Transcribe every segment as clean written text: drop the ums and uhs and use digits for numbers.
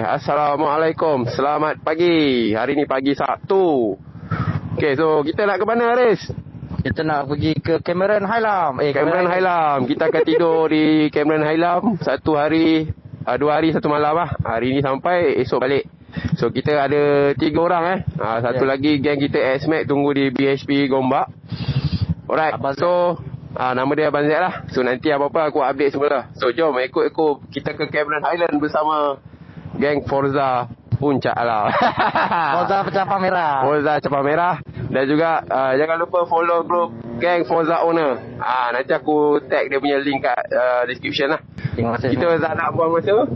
Assalamualaikum. Selamat pagi. Hari ni pagi Sabtu. Okay, so kita nak ke mana, Haris? Kita nak pergi ke Cameron Highland. Cameron Highland. Kita akan tidur di Cameron Highland 1 hari, 2 hari 1 malam lah. Hari ni sampai, esok balik. So kita ada 3 orang satu lagi geng kita X-Max tunggu di BHP Gombak. Alright. So nama dia Abang Z lah. So nanti apa-apa aku update semua lah. So jom ikut kita ke Cameron Highland bersama geng Forza Puncak lah. Forza Capang Merah. Forza Capang Merah. Dan juga jangan lupa follow group geng Forza Owner. Nanti aku tag dia punya link kat description lah. Kita tak nak buang masa.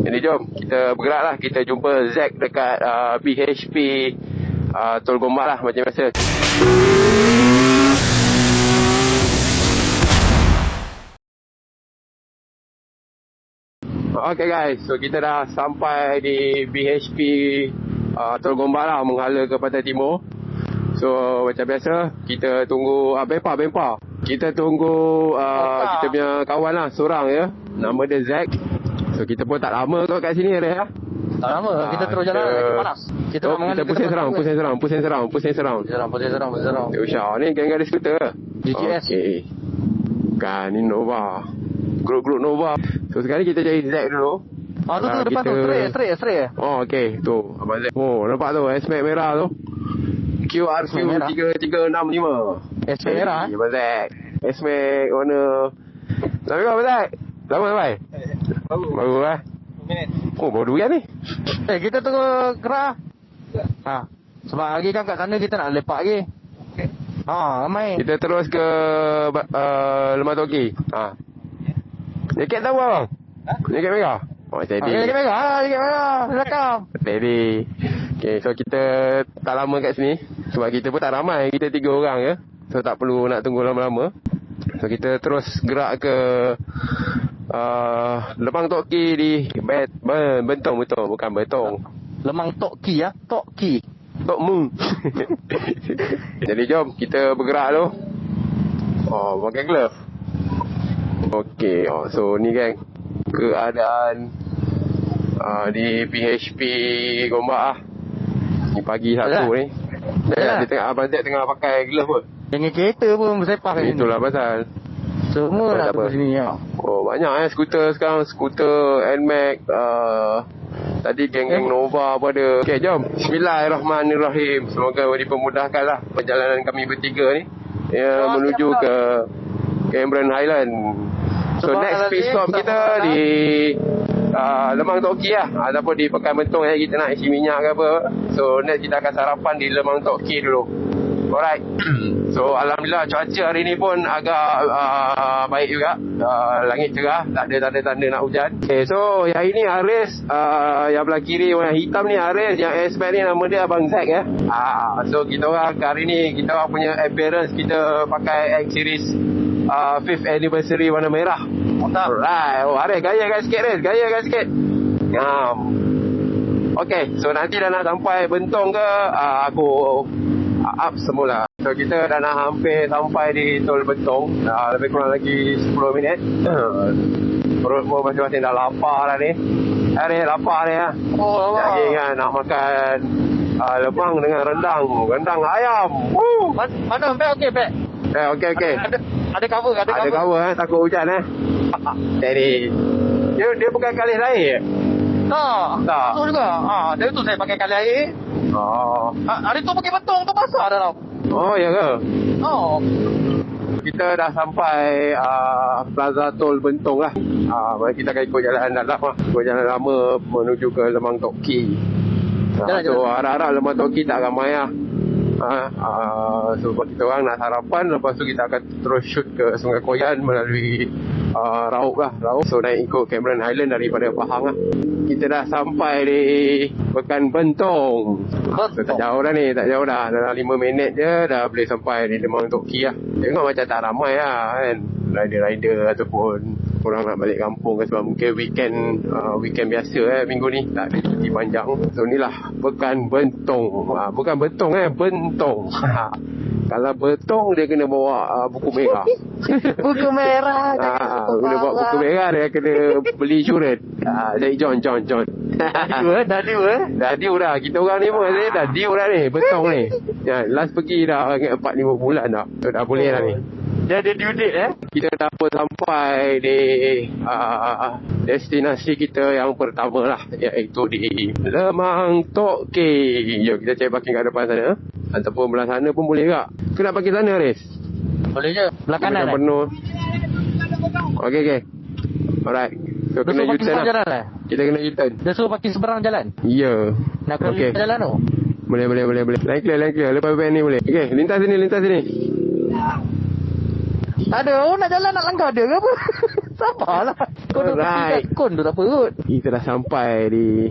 Jadi jom kita bergerak lah. Kita jumpa Zack dekat BHP Tol Gombak lah macam biasa. Okay guys, so kita dah sampai di BHP Tol Gombak lah, menghala ke Pantai Timur. So macam biasa, kita tunggu Bempa. Kita tunggu kita punya kawan lah, seorang ya. Nama dia Zack. So kita pun tak lama kot kat sini ya. Tak lama, kita terus jalan lagi panas. Kita pusing serang. Usha, ni geng ada skuter. GTS. Okay. Kan ni Nova. Grup Nova. So sekarang kita cari Zack dulu. Tu depan tu, straight. Oh okey, tu Abang Zack. Oh nampak tu X-Max merah tu. QRQ 3365. X-Max merah Abang Zack. X-Max warna. Lama ke Abang Zack? Lama ke? Baru minit. Oh baru kan ni. Kita tunggu gerak. Sebab lagi kan kat sana kita nak lepak lagi. Ramai. Kita terus ke Lemah Toki. Jaket tahu abang? Jaket merah? Steady. Jaket merah. Belakang. Steady. Okay, so kita tak lama kat sini. Sebab kita pun tak ramai. Kita 3 orang je. So tak perlu nak tunggu lama-lama. So kita terus gerak ke Lemang Toki di Bentong. Bukan Betong. Lemang Toki ya. Toki. Tokmu. Jadi jom kita bergerak dulu. Pakai glove. Okey, so ni geng keadaan di PHP Gombak lah. Ni pagi Sabtu ni. Dia tengah Abang Zack tengah pakai glove pun. Dengan kereta pun bersepah kat sini. Itulah pasal. Semua nak tunggu sini ya. Banyak skuter sekarang. Skuter NMAX, tadi geng-geng Nova pun ada. Okey, jom. Bismillahirrahmanirrahim. Semoga dipermudahkan lah perjalanan kami bertiga ni menuju ke Cameron Highland. So next pit stop kita di Lemang Toki lah, ataupun di Pekan Bentong yang kita nak isi minyak ke apa. So next kita akan sarapan di Lemang Toki dulu. Alright. So alhamdulillah cuaca hari ni pun agak baik juga. Langit cerah, tak ada tanda-tanda nak hujan. Okay, so yang ini Haris, yang belah kiri warna hitam ni Haris, yang X-Max ni nama dia Abang Zack ya. So kita orang hari ni kita orang punya appearance kita pakai X series 5th anniversary warna merah. Alright. Haris gaya sikit. Okay, so nanti dah nak sampai Bentong ke aku up semula. So kita dah nak hampir sampai di Tol Bentong. Lebih kurang lagi 10 minit. Perut pun masing-masing dah lapar dah ni. Haris lapar ni ya. Jadi kan nak makan lemang dengan rendang ayam. Mana okey. Okey. Ada cover. Ada cover takut hujan Jadi dia bukan kalis air. Tak. Betul juga. Dari tu saya pakai kali air. Hari tu pakai Bentong tu basah dah tau. Ya ke? Kita dah sampai Plaza Tol Bentong lah. Kita akan ikut jalan dalam lah. Ikut jalan lama menuju ke Lemang Toki. So harap-harap Lemang Toki tak ramai lah. So kita orang nak sarapan. Lepas tu kita akan terus shoot ke Sungai Koyan melalui Raub lah. So naik ikut Cameron Highland daripada Pahang lah. Kita dah sampai di Pekan Bentong. So, tak jauh dah. Dalam 5 minit je dah boleh sampai di Lemang Toki lah. Tengok macam tak ramai lah kan. Rider ataupun korang nak balik kampung ke. Sebab mungkin weekend biasa minggu ni tak ada cuti panjang. So inilah Pekan Bentong. Bukan Bentong Bentong. Kalau Bentong dia kena bawa buku merah. Buku merah. Kena bawa buku merah, dia kena beli insurans. Jadi John. Dah dua. Dah deal dah. Kita orang ni pun rasanya dah deal dah ni. Betong ni. Ya, last pergi dah 4-5 bulan dah. So dah boleh dah ni. Dia ada due date Kita dah pun sampai di destinasi kita yang pertama lah, iaitu di Lemang Tok K. Jom kita cari parking kat depan sana. Ataupun belah sana pun boleh tak? Kau nak parking sana, Riz? Boleh je. Belah kanan penuh. Okey. Alright. So Dia kena suruh parking U-turn seberang lah. jalan Kita kena U-turn. Dia suruh parking seberang jalan. Ya. Nak kena Okey. jalan tu. Boleh. Line clear. Lepas band ni boleh. Okey, lintas sini. Tak ada. Nak jalan nak langgar dia ke apa? Sabarlah. Kau duduk Alright. kat kon tu tak apa kot. Kita dah sampai di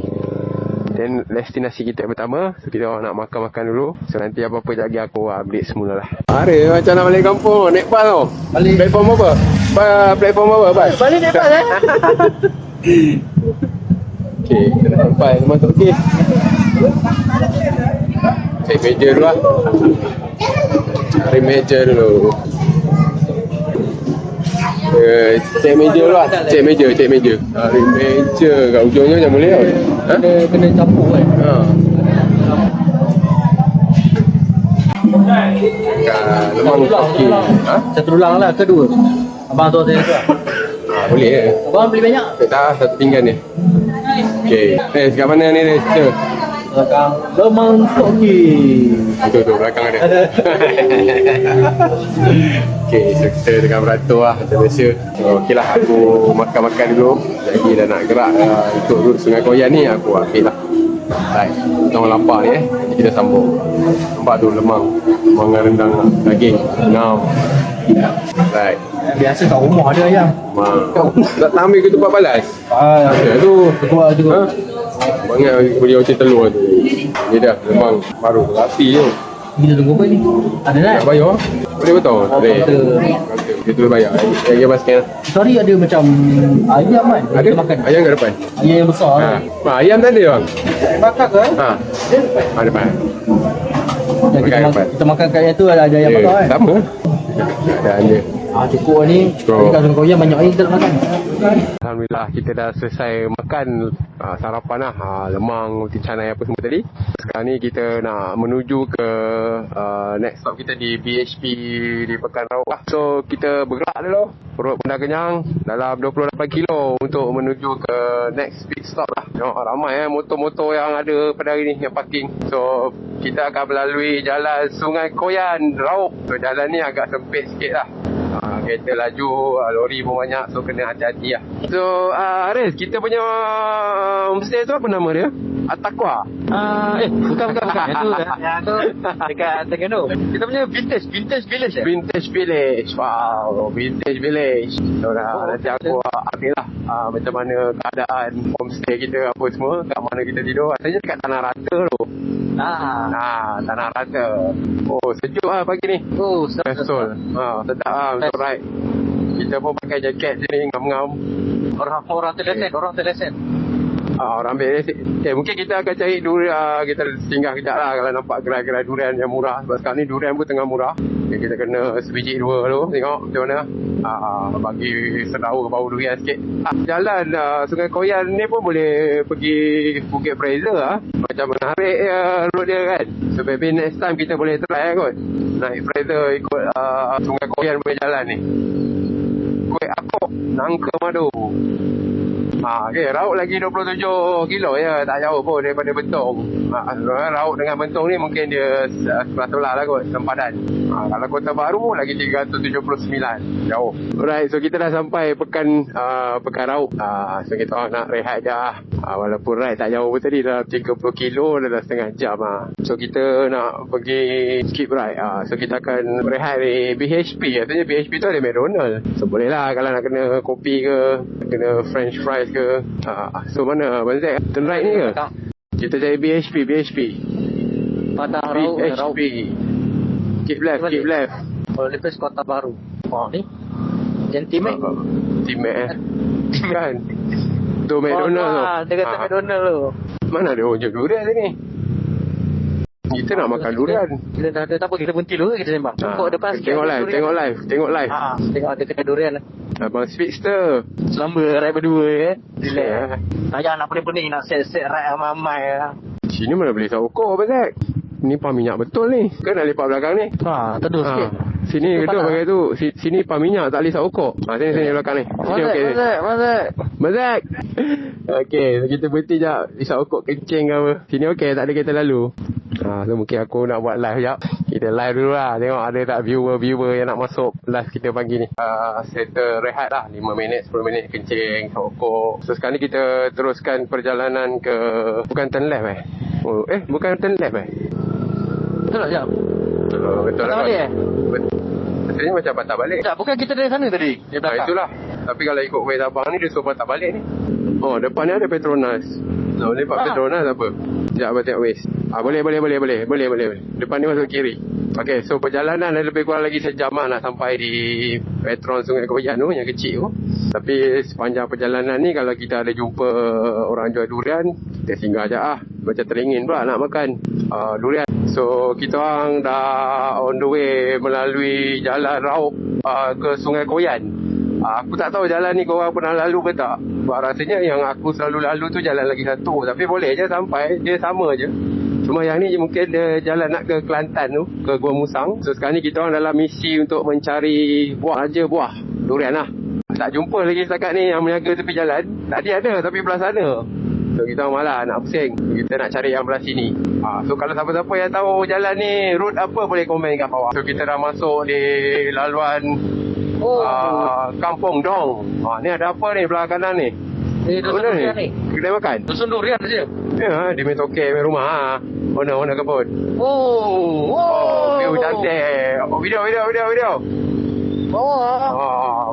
destinasi kita yang pertama. So kita orang nak makan dulu. So nanti apa-apa lagi aku update semula lah. Hari macam nak balik kampung. Naik bas tau. Balik. Platform apa? Platform apa bas? Balik naik bas Okay, kita dah sampai. Masuk okey. Cek meja dulu lah. Cari meja dulu. Cek meja dulu lah. Cek meja. Cari meja. Kat ujungnya macam boleh tau. Ha? Kena campur kan. Ha. Lemang okey. Ha? Satu tulang lah kedua. Abang tu saya tu lah. Boleh ke? Abang beli banyak. Tak, satu pinggan ni. Okey. Kat mana ni, Riz? Tu. Belakang Lemang Tok K. Tu belakang ada. Okey, so kita dengan beratur lah macam biasa. So, okey lah, aku makan dulu. Lagi dah nak gerak ikut route Sungai Koyan ni, aku ambil lah. Right, kita orang lapar ni Jadi kita sambung. Nampak tu lemang dengan rendang daging. Ngam. Right. Biasa kat rumah ada ayam. Tak ambil ke tempat balas? Ada tu. Keluar tu. Ha? Banyak beli ocet telur tu. Ni dah lemang baru rapi je. Kita tunggu apa ni? Ada tak? Nak bayar? Boleh betul? Boleh. Betul. Dia tu bayar. Yang basket. Sorry ada macam ayam kan? Ada Kita makan. ayam kat depan. Ayam yang besar Ha. kan? Ayam tak ada bang? Bakar ke? Ha. Depan. Dan kita makan kat yang tu ada ayam Ya, bakar kan? sama. Ada dia. Cukup ni. Cukup. Tadi kat Sungai Koyan banyak air kita nak makan. Alhamdulillah kita dah selesai makan sarapan lah, lemang, roti canai apa semua tadi. Sekarang ni kita nak menuju ke next stop kita di BHP di Pekan Rauk lah. So kita bergerak dulu. Perut pun dah kenyang, dalam 28 kilo untuk menuju ke next pit stop lah. Ramai motor-motor yang ada pada hari ni yang parking. So kita akan melalui jalan Sungai Koyan Rauk. So jalan ni agak sempit sikit lah. Kereta laju, lori pun banyak, so kena hati-hati lah. So Haris, kita punya homestay tu apa nama dia? At-Taqwa? Bukan. Yang tu dekat Terengganu. Kita punya vintage village. Vintage Village. Wow, Vintage Village. So nanti aku ambil lah macam mana keadaan homestay kita apa semua, kat mana kita tidur. Rasanya dekat Tanah Rata tu. Tanah Rata. Oh, sejuk lah pagi ni. Oh, Betul. Sedap lah untuk ride. Kita pun pakai jaket je ni, ngam-ngam. Orang terlesen. Orang ambil lesen. Mungkin kita akan cari durian. Kita singgah kejap lah kalau nampak gerai-gerai durian yang murah. Sebab sekarang ni durian pun tengah murah. Kita kena sebiji dua dulu. Tengok macam mana. Bagi sedawa bau durian sikit. Jalan Sungai Koyan ni pun boleh pergi Bukit Fraser lah. Macam menarik road dia kan. So maybe next time kita boleh try kot. Naik Fraser ikut Sungai Koyan punya jalan ni. Kuih Akok, Nangka Madu. Okay, Rauk lagi 27 kilo ya, tak jauh pun daripada Bentong. Rauk dengan Bentong ni mungkin dia sebelah lah kot, sempadan. Kalau Kota Baru lagi 379, jauh. Alright, so kita dah sampai Pekan Rauk. So kita orang nak rehat je lah. Walaupun ride tak jauh pun tadi, dah 30 kilo dah setengah jam lah. So kita nak pergi skip ride. So kita akan rehat di BHP. Katanya BHP tu ada McDonald. So boleh lah kalau nak kena kopi ke, kena french fries ke. So mana Abang Zack? Turn right ni ke? Kita cari BHP. Padang Rauk. BHP. Keep left. Kalau lepas Kota Baru. Ni? Gentimek. Timek kan? Tu McDonald tu. Dia kata McDonald tu. Mana ada ojek durian sini? Kita nak makan durian. Kita dah ada, tak apa, kita berhenti dulu kita sembang. Cukup depan sikit. Tengok live. Tengok ada kedai durian lah. Abang Speedster. Selamba ride berdua Relax Ya. Tak payah nak pening-pening nak set-set ride ramai-ramai Sini mana boleh isap ukur, Abang Zack? Ni pam minyak betul ni. Kan nak lepak belakang ni. Teduh sikit. Sini Itu betul panas. pakai tu. Sini pam minyak tak boleh isap ukur. Sini belakang ni. Sini okey. Mazak. Mazak. Okey, kita berhenti jap. Isap ukur kencing ke apa. Sini okey, tak ada kereta lalu. So mungkin aku nak buat live jap. Kita live dulu lah. Tengok ada tak viewer yang nak masuk live kita pagi ni. Settle rehat lah. 5 minit, 10 minit kencing, isap ukur. So sekarang ni kita teruskan perjalanan ke... Bukan turn left bukan turn left Betul tak jap? Betul Patah balik Maksudnya macam patah balik. Tak, bukan kita dari sana tadi. Dia belakang. Itulah. Tapi kalau ikut way abang ni, dia suruh patah balik ni. Depan ni ada Petronas. Nak lepak Petronas apa? Sekejap abang tengok waste. Boleh. Depan ni masuk kiri. Okey, so perjalanan ada lebih kurang lagi sejam lah nak sampai di Petron Sungai Koyan tu, yang kecil tu. Tapi sepanjang perjalanan ni, kalau kita ada jumpa orang jual durian, kita singgah je lah. Macam teringin pula nak makan durian. So, kita orang dah on the way melalui jalan raup ke Sungai Koyan. Aku tak tahu jalan ni korang pernah lalu ke tak. Rasanya yang aku selalu lalu tu jalan lagi satu. Tapi boleh je sampai, dia sama je. Cuma yang ni mungkin dia jalan nak ke Kelantan tu, ke Gua Musang. So sekarang ni kita orang dalam misi untuk mencari buah durian lah. Tak jumpa lagi setakat ni yang meniaga tepi jalan. Tadi ada tapi belah sana. So kita orang malah nak pusing. Kita nak cari yang belah sini. So kalau siapa-siapa yang tahu jalan ni, route apa, boleh komen kat bawah. So kita dah masuk di laluan Kampung Dong. Ni ada apa ni belah kanan ni? Dusun durian ni. Kedai makan? Dusun durian saja. Ya, di Metoke rumah. Warna kebun. View cantik. Video.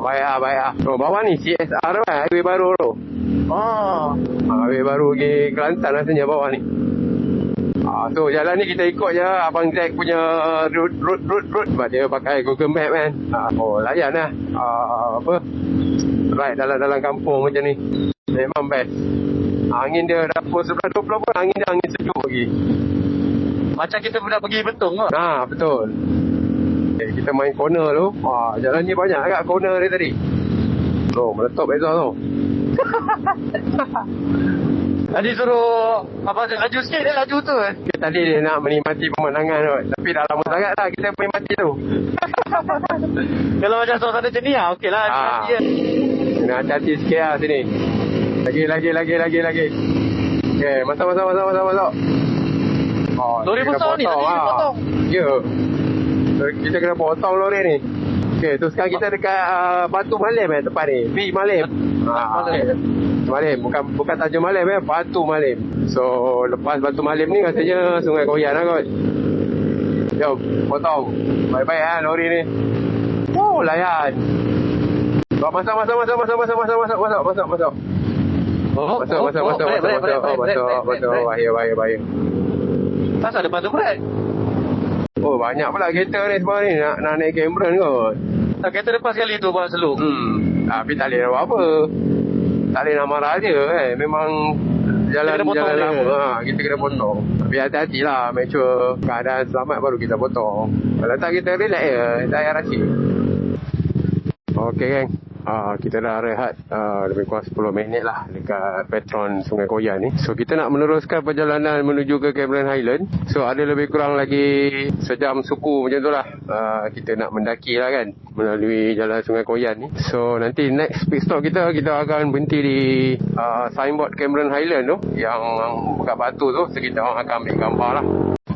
Baik. Bawah ni CSR kan, highway baru tu. Highway baru pergi Kelantan rasanya bawah ni. So jalan ni kita ikut je Abang Zack punya route. Sebab dia pakai Google Map kan. Layan lah. Ride dalam kampung macam ni. Memang best. Angin dia dah pukul 11-12 pun angin sejuk lagi. Macam kita pernah pergi Betong kot. Betul. Kita main corner tu. Jalan ni banyak agak corner dia tadi. Meletup exhaust tu. Tadi suruh Abang Zack laju sikit, dia laju tu. Tadi dia nak menikmati pemandangan tu. Tapi dah lama sangat dah kita menikmati tu. Kalau macam suasana macam ni okey lah. Nak hati-hati sikit lah sini. Lagi. Okay, masuk. Lori besar ni, tadi dia potong. Ya. Kita kena potong lori ni. Okay, tu sekarang kita dekat Batu Malim tempat ni. V Malim. Malim. Bukan Tanjung Malim Batu Malim. So, lepas Batu Malim ni rasanya Sungai Koyan lah kot. Jom, potong. Baik-baik lori ni. Layan. Masuk. Bahaya. Pasal depan tu berat. Banyak pula kereta ni semua ni nak naik Cameron kot. Tak, kereta depan sekali tu Abang Seluk. Tapi tak boleh buat apa. Tak boleh nak marah je Memang jalan lama. Kita kena potong. Tapi hati-hatilah, make sure keadaan selamat baru kita potong. Kalau tak kita relax je, tak payah rasa. Okey geng. Kita dah rehat lebih kurang 10 minit lah dekat Petron Sungai Koyan ni. So kita nak meneruskan perjalanan menuju ke Cameron Highland. So ada lebih kurang lagi sejam suku macam tu lah. Kita nak mendaki lah kan melalui jalan Sungai Koyan ni. So nanti next pit stop kita akan berhenti di signboard Cameron Highland tu, yang bekat batu tu. So kita akan ambil gambar lah.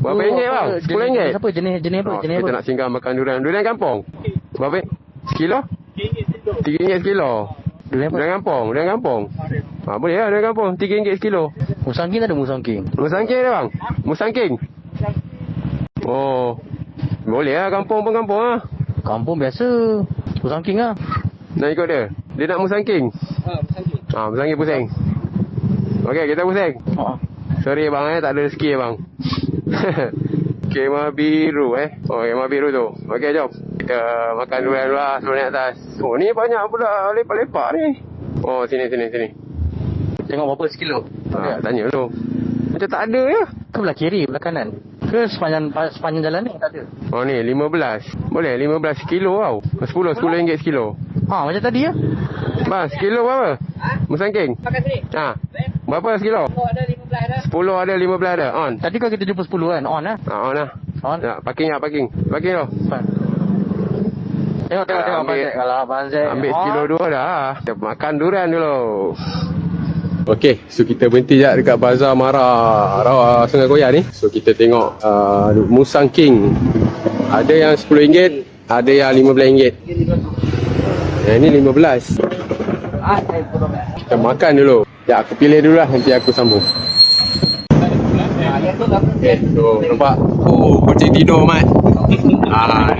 Berapa ringgit bang? RM10? Apa jenis apa? Kita nak singgah makan durian kampung. Berapa? Sekilo? RM3 sekilo. Durian kampung. Boleh lah durian kampung. RM3 sekilo. Musangking tak ada musangking? Musangking ada bang? Musangking? Boleh lah, kampung pun kampung lah. Kampung biasa. Musangking lah. Nak ikut dia? Dia nak musangking? Musangking pusing. Okey, kita pusing. Sorry bang tak ada rezeki bang. Kemah biru kemah biru tu. Okey, jom. Kita makan durian lah sebelum naik atas. Ni banyak pula lepak-lepak ni. Sini. Tengok berapa sekilo? Tanya tu. Macam tak ada ya? Ke belah kiri, belah kanan? Ke sepanjang jalan ni tak ada? Ni 15. Boleh 15 kilo tau. 10 RM10 sekilo. Macam tadi ya. Bang, sekilo berapa? Musangking? Pakai sini. Berapa sekilo? 10 ada 15 ada. 10 ada, 15 ada. On. Tadi kan kita jumpa 10 kan. On lah. On lah. On. Ya, parking lah, parking. Parking tu. Tengok Ambil- kalau Abang Zack Ambil on. sekilo 2 dah. Kita makan durian dulu. Okey, so kita berhenti sekejap dekat Bazar Mara Sungai Koyan ni. So kita tengok Musang King. Ada yang RM10, ada yang RM15. Yang ni RM15. Kita makan dulu. Ya, aku pilih dulu lah, nanti aku sambung. Okay, so nampak. Oh, kucing tidur, Mat.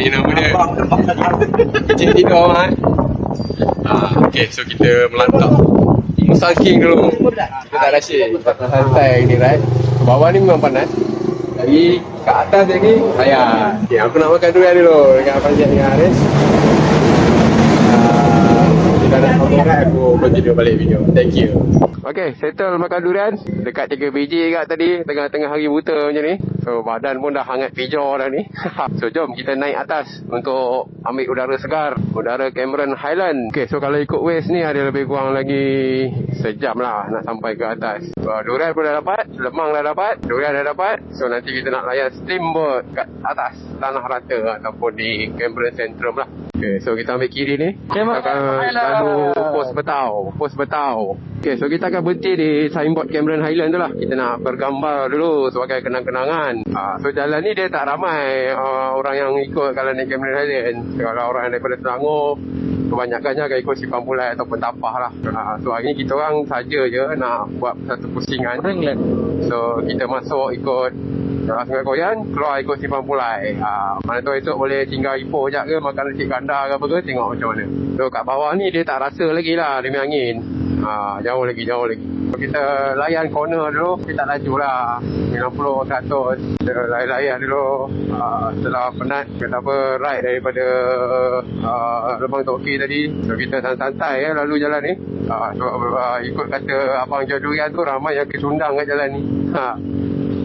Ni nama dia. Kucing tidur, Mat. Okay, so kita melantap Musang King dulu. Kita tak rasa. Kita santai ni, right? Bawah ni memang panas. Lagi kat atas lagi sayang. Okay, aku nak makan durian dulu dengan Abang Zack dengan Haris. Kita nak sambung kan, aku continue balik video. Thank you. Okay, settle makan durian. Dekat 3 biji kat tadi, tengah-tengah hari buta macam ni. So badan pun dah hangat pijar dah ni. So jom kita naik atas untuk ambil udara segar, udara Cameron Highland. Okay, so kalau ikut Waze ni ada lebih kurang lagi sejam lah nak sampai ke atas. Durian pun dah dapat, lemang dah dapat, durian dah dapat. So nanti kita nak layan steamboat kat atas Tanah Rata ataupun di Cameron Centrum lah. Okay, so kita ambil kiri ni. Kita akan lalu pos Betau. Okay, so kita akan berhenti di signboard Cameron Highland tu lah. Kita nak bergambar dulu sebagai kenang-kenangan. So jalan ni dia tak ramai orang yang ikut kalau naik Cameron Highland. Kalau orang daripada Selangor, kebanyakannya akan ikut Simpang Pulai ataupun Tapah lah. So hari ni kita orang saja je nak buat satu pusingan. So kita masuk ikut Sungai Koyan, keluar ikut Simpang Pulai. Mana tahu esok boleh tinggal Ipoh je ke, makan nasi kandar ke apa ke, tengok macam mana. So kat bawah ni dia tak rasa lagi lah demi angin. Jauh lagi. So, kita layan corner dulu, kita laju lah 90-100. Kita layan dulu. Setelah penat, kata apa, ride daripada Lembang Tok K tadi. So kita santai ya lalu jalan ni. So ikut kata Abang Jual Durian tu, ramai yang kesundang kat jalan ni.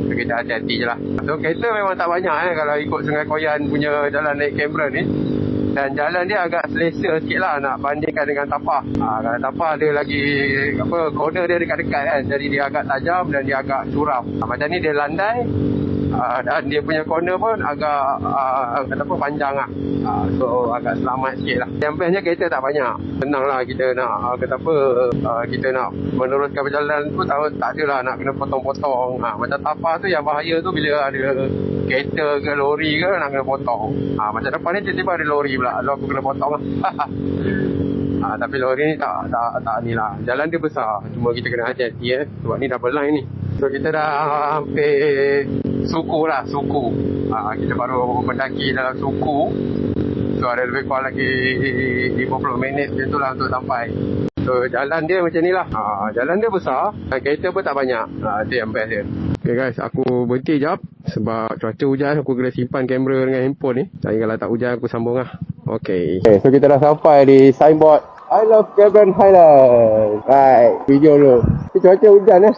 So kita hati-hati je lah. So kereta memang tak banyak kalau ikut Sungai Koyan punya jalan naik Cameron ni. Dan jalan dia agak selesa sikit lah nak bandingkan dengan Tapah. Kalau Tapah dia lagi corner dia dekat-dekat kan. Jadi dia agak tajam dan dia agak curam. Macam ni dia landai. Dan dia punya corner pun agak panjang lah. So agak selamat sikit lah. Yang bestnya kereta tak banyak. Senang lah kita nak kita nak meneruskan perjalanan tu, tak adalah nak kena potong-potong. Macam Tapah tu yang bahaya tu bila ada kereta ke lori ke nak kena potong. Macam depan ni tiba-tiba ada lori pula. Lalu aku kena potong lah. Tapi lori ni tak ni lah. Jalan dia besar. Cuma kita kena hati-hati sebab ni double line ni. So kita dah hampir suku. Kita baru mendaki dalam suku. So ada lebih kurang lagi 50 minit macam tu lah untuk sampai. So jalan dia macam ni lah. Jalan dia besar. Kereta pun tak banyak. Itu yang best dia. Okay guys, aku berhenti jap sebab cuaca hujan. Aku kena simpan kamera dengan handphone ni. Jadi kalau tak hujan aku sambung lah. Okay, so kita dah sampai di signboard I love Cameron Highland. Right, video dulu. Cuaca hujan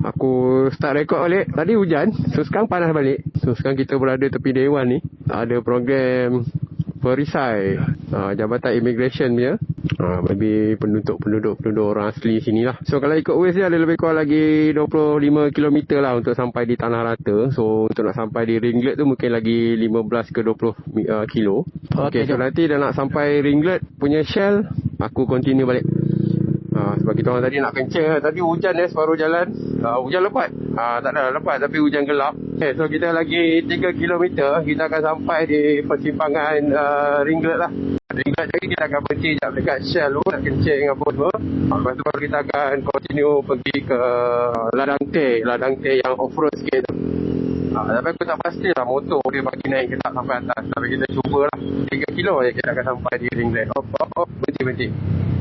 Aku start record balik. Tadi hujan, so sekarang panas balik. So sekarang kita berada tepi Dewan ni. Ada program perisai Jabatan Immigration punya. Bagi penduduk orang asli sini lah. So kalau ikut Waze dia ada lebih kurang lagi 25 km lah untuk sampai di Tanah Rata. So untuk nak sampai di Ringlet tu mungkin lagi 15 ke 20 kilo. Okay, so nanti dah nak sampai Ringlet punya Shell, aku continue balik. Sebab kita orang tadi nak kencing. Tadi hujan separuh jalan. Hujan lebat. Tak ada lebat tapi hujan gelap. Okay, so kita lagi 3 km. Kita akan sampai di persimpangan Ringlet lah. Ringlet jadi kita akan berhenti sekejap dekat Shell tu. Nak kencing apa semua. Lepas tu baru kita akan continue pergi ke Ladang Teh yang off-road sikit tu. Tapi aku tak pasti lah motor dia bagi naik ke tak sampai atas. Tapi kita cubalah 3 kilo je kita akan sampai di Ringlet. Berhenti.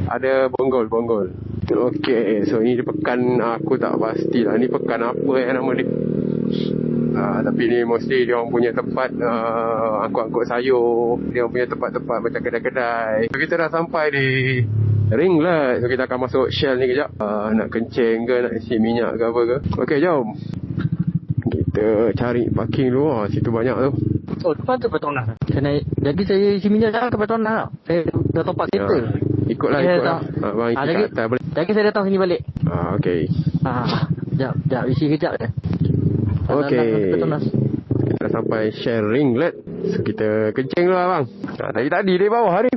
Ada bonggol. Okay, so ini pekan aku tak pastilah. Ni pekan apa nama dia. Tapi ni mostly dia orang punya tempat angkut-angkut sayur. Dia orang punya tempat-tempat macam kedai-kedai. So kita dah sampai di Ringlet. So kita akan masuk Shell ni kejap. Nak kencing ke, nak isi minyak ke apa ke. Okay, jom. Kita cari parking dulu. Situ banyak tu. Oh, depan tu Petronas. Jadi saya isi minyak jangan ke Petronas. Saya dah top up kereta. Ikutlah, Ya, ikutlah. tak. Bang ikut Lagi, kat atas boleh. lagi saya datang sini balik. Okey. Sekejap, isi kejap je. Okey. Kita tunas. Kita dah sampai share ringlet. So kita kencing dulu lah bang. Tadi di bawah ni.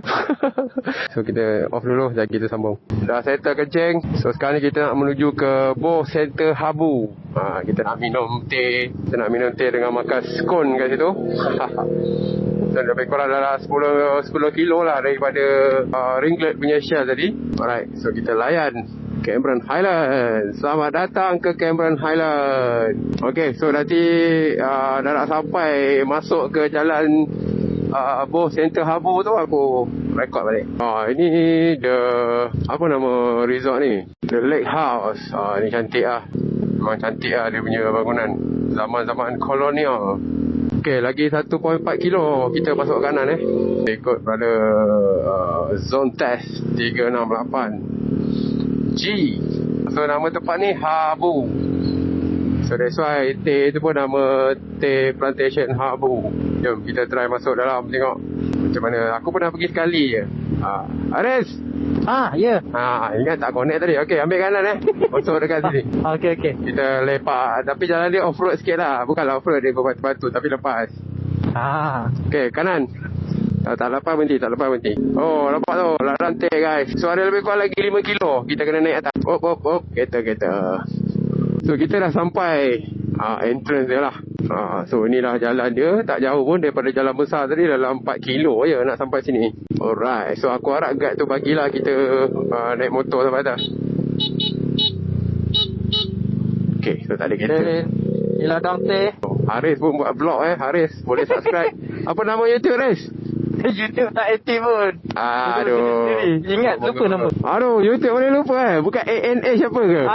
So kita off dulu, jadi kita sambung. Dah settle kencing. So sekarang ni kita nak menuju ke Boh Center Habu. Kita nak minum teh. Kita nak minum teh dengan makan scone kat situ. So lebih kurang dalam 10 kilo lah daripada ringlet punya shell tadi. Alright, so kita layan Cameron Highland. Selamat datang ke Cameron Highland. Okay, so nanti dah nak sampai masuk ke jalan Boh Center Habu tu aku rekod balik. Ini the apa nama resort ni? The Lake House. Ni cantik lah. Memang cantik lah dia punya bangunan zaman-zaman kolonial. Okay, lagi 1.4 kilo kita masuk kanan ikut pada zone test 368 G. So nama tempat ni Habu. So that's why teh tu pun nama teh plantation Habu. Jom kita try masuk dalam tengok macam mana. Aku pernah pergi sekali je. Aris. Ya. Ingat tak connect tadi. Okey, ambil kanan masuk dekat sini. Okey. Kita lepak. Tapi jalan dia off-road sikit lah. Bukanlah off-road, dia berbatu-batu tapi lepas. Okey, kanan. Tak lepas berhenti. Oh, nampak tu. Larang teh guys. So ada lebih kurang lagi 5 kilo. Kita kena naik atas. Op. Kereta. So kita dah sampai entrance dia lah. So inilah jalan dia. Tak jauh pun daripada jalan besar tadi. Dalam 4 kilo je nak sampai sini. Alright. So aku harap guide tu bagilah kita naik motor sampai atas. Okay, so tak ada kereta. Inilah dalam teh. Haris pun buat vlog Haris boleh subscribe. Apa nama YouTube Haris? YouTube tak aktif pun. Aduh. Ingat lupa nama. Aduh, YouTube boleh lupa Bukan ANA siapa ke?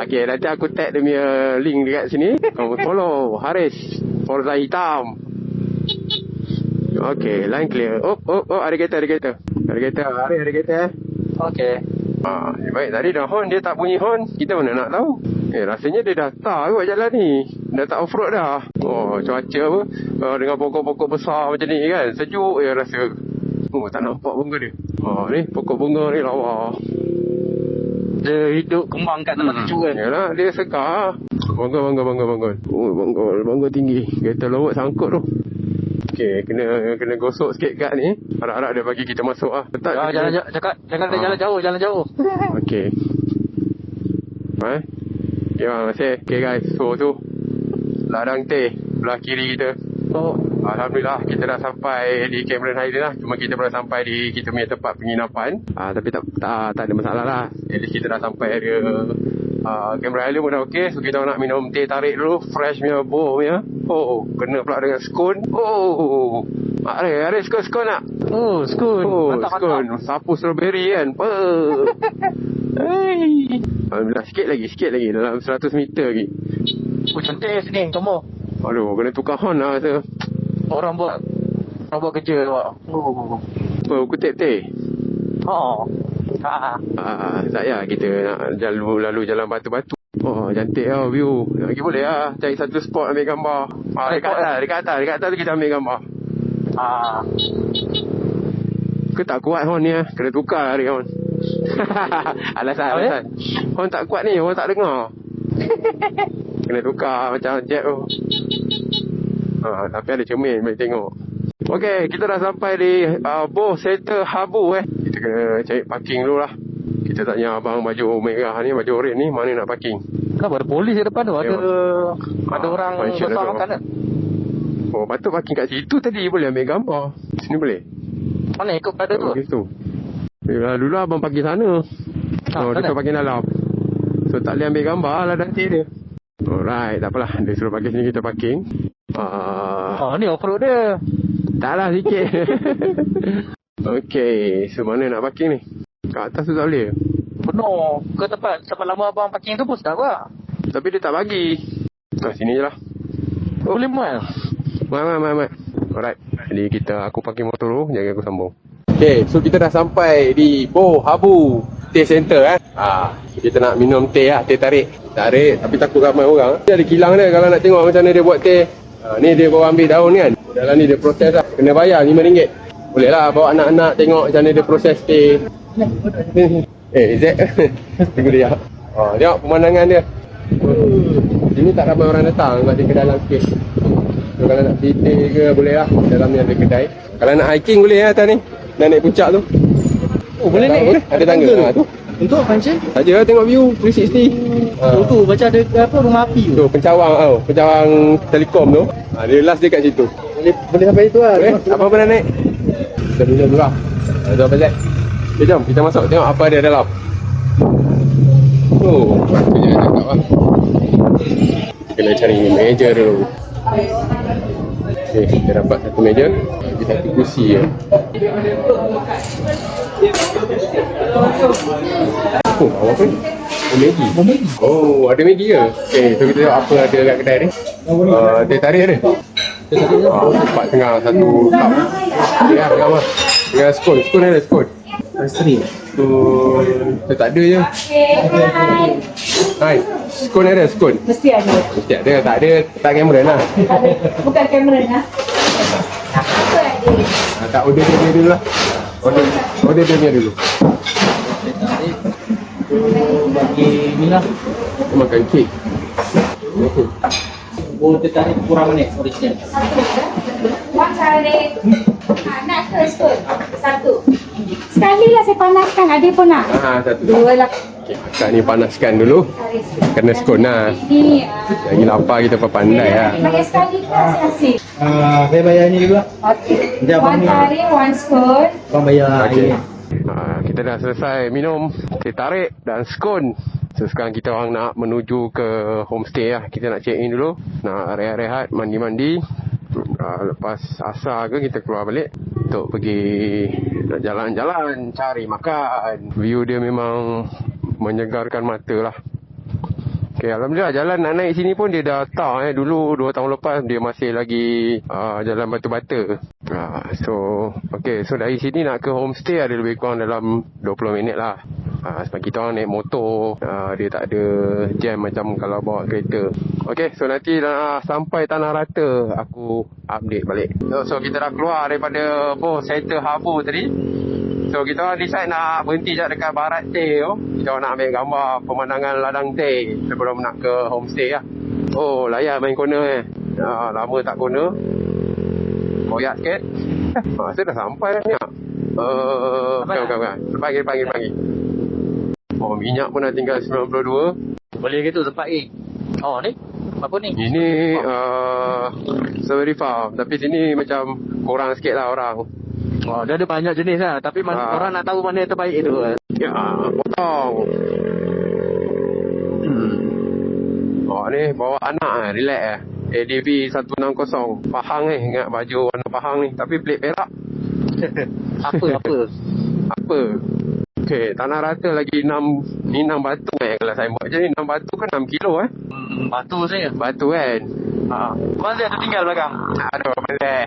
Okey, nanti aku tag dia punya link dekat sini. Kamu follow Haris Forza Hitam. Okey, line clear. Ada kereta. Haris ada kereta Okey. Baik, tadi dah horn, dia tak bunyi horn. Kita mana nak tahu. Rasanya dia dah tar kot jalan ni. Dah tak off-road dah. Cuaca apa dengan pokok-pokok besar macam ni kan. Sejuk je rasa. Tak nampak bunga dia. Ni pokok bunga ni lawa. Dia hidup kembang kat tempat sejuk kan. Yalah, dia sekar. Bangga. Bangga tinggi. Kereta lowot sangkut tu. Okey, kena gosok sikit kat ni. Harap-harap dia bagi kita masuk lah. Jangan jalan jauh. Okey. Terima kasih. Okay guys, so tu ladang teh belah kiri kita. Alhamdulillah kita dah sampai di Cameron Highland lah. Cuma kita baru sampai di kita punya tempat penginapan. Tapi tak ada masalah lah. At least kita dah sampai area Cameron Highland pun dah okey. So kita nak minum teh tarik dulu. Fresh punya boh punya. Kena pula dengan scone. Ada scone tak? Scone. Scone. Sapu strawberry kan. Alhamdulillah, sikit lagi dalam 100 meter lagi. Cantik sini kamu. Aduh, kena tukar horn lah rasa. Orang buat kerja awak. Kutip teh. Tak payah kita nak lalu jalan batu-batu. Cantik lah view. Lagi boleh lah cari satu spot ambil gambar. Dekat atas tu kita ambil gambar. Ke tak kuat horn ni kena tukar hari horn. Alasan. Horn tak kuat ni, orang tak dengar. Kena tukar macam jet tu. Tapi ada cermin boleh tengok. Okey, kita dah sampai di Boh Center Habu Kita kena cari parking dulu lah. Kita tanya abang baju merah ni, baju oren ni, mana nak parking. Kenapa ada polis di depan tu? Ada orang besar makan kan? Patut parking kat situ tadi. Boleh ambil gambar. Sini boleh? Mana ikut pada tu? Situ. Dulu abang parking sana. Dia parking dalam. So tak boleh ambil gambar lah nanti dia. Alright, tak apalah. Dia suruh parking sini, kita parking. Ni off-road dia. Taklah sikit. Okey, so mana nak parking ni? Kat atas tu tak boleh? Penuh. Ke tempat lama abang parking tu pun sedap lah. Tapi dia tak bagi. Sini je lah. Boleh mal. Mai. Alright. Jadi aku parking motor dulu. Jangan aku sambung. Okay, so kita dah sampai di Boh Habu Teh Center kita nak minum teh lah. Teh tarik. Tapi takut ramai orang. Dia ada kilang dia kalau nak tengok macam mana dia buat teh. Ni dia baru ambil daun kan. Dalam ni dia proses lah. Kena bayar RM5. Boleh lah bawa anak-anak tengok macam mana dia proses stay. Z. Tunggu dia. Tengok pemandangan dia. Sini tak ramai orang datang sebab dia ke dalam sikit. So, kalau nak stay ke boleh lah. Dalam ni ada kedai. Kalau nak hiking boleh lah atas ni. Nak naik puncak tu. Oh, boleh naik ke? Ada tangga tu. Untuk apa macam? Saja lah tengok view 360. Tu macam ada apa rumah api tu. Tu pencawang tau. Pencawang telekom tu. Dia last dia kat situ. Boleh sampai situ lah. Apa-apa nak naik? Kita dulu dulu lah. Tu apa Zack? Okay, jom kita masuk tengok apa ada dalam. Oh, aku jangan cakap lah. Kena cari meja dulu. Okay, kita dapat satu meja. Jadi satu kursi je. Oh, apa ni? Oh, Maggi. Oh, ada Maggi ke? Okay, so kita tengok apa ada kat kedai ni. Teh tarik ada? Empat tengah satu cup. Ya, tengah mah. Dengan scone. Scone ada scone. Pastry. Tu tak ada je. Hai, scone ada scone. Mesti ada. Mesti ada, tak ada tak kamera lah. Ada. Bukan kamera lah. Apa ada? Tak order dia dulu lah. Order dia punya dulu. Bagi Mina. Makan kek. Oh, tertarik kurang manis original. Satu. One tarik. Nak ke skor? Satu. Sekali lah saya panaskan. Adik pun nak. Satu. Dua lah. Okay, akak ni panaskan dulu. Tarik. Kena scone lah. Ini. Lagi lapar kita pandai lah. Pakai sekali ke asyik? Saya bayar ni dulu lah. Okey. Sekejap, One Abang. tarik, one skor. Kau bayar Okey. air. Kita dah selesai minum teh tarik dan scone. So sekarang kita orang nak menuju ke homestay lah. Kita nak check in dulu. Nak rehat-rehat, mandi-mandi. Lepas asar ke kita keluar balik untuk pergi nak jalan-jalan, cari makan. View dia memang menyegarkan mata lah. Okay, Alhamdulillah jalan nak naik sini pun dia dah tar dulu 2 tahun lepas dia masih lagi jalan batu-bata. So dari sini nak ke homestay ada lebih kurang dalam 20 minit lah. Sebab kita orang naik motor, dia tak ada jam macam kalau bawa kereta. Okay, so nanti dah sampai Tanah Rata aku update balik. So kita dah keluar daripada Center Harbour tadi. So kita orang decide nak berhenti je dekat Barat Teh tu. Kita orang nak ambil gambar pemandangan ladang teh sebelum nak ke homestay lah. Oh, layan main corner lama tak corner. Koyak sikit. Saya dah sampai dah ni. Bukan. Pagi. Oh, minyak pun dah tinggal 92. Boleh ke tu tempat ni? Oh ni? Apa ni? Ini Safari Farm. Tapi sini macam kurang sikit lah orang. Oh, dia ada banyak jenis lah. Tapi orang nak tahu mana yang terbaik tu. Ya, potong. Oh, ni bawa anak relax ADV 160. Pahang ingat baju warna Pahang ni. Tapi pelik perak. Apa? Okey, Tanah Rata lagi 6. Ni 6 batu kalau saya buat je ni 6 batu kan 6 kilo Batu saya. Batu kan. Mana ada tinggal belakang? Aduh, Mazak.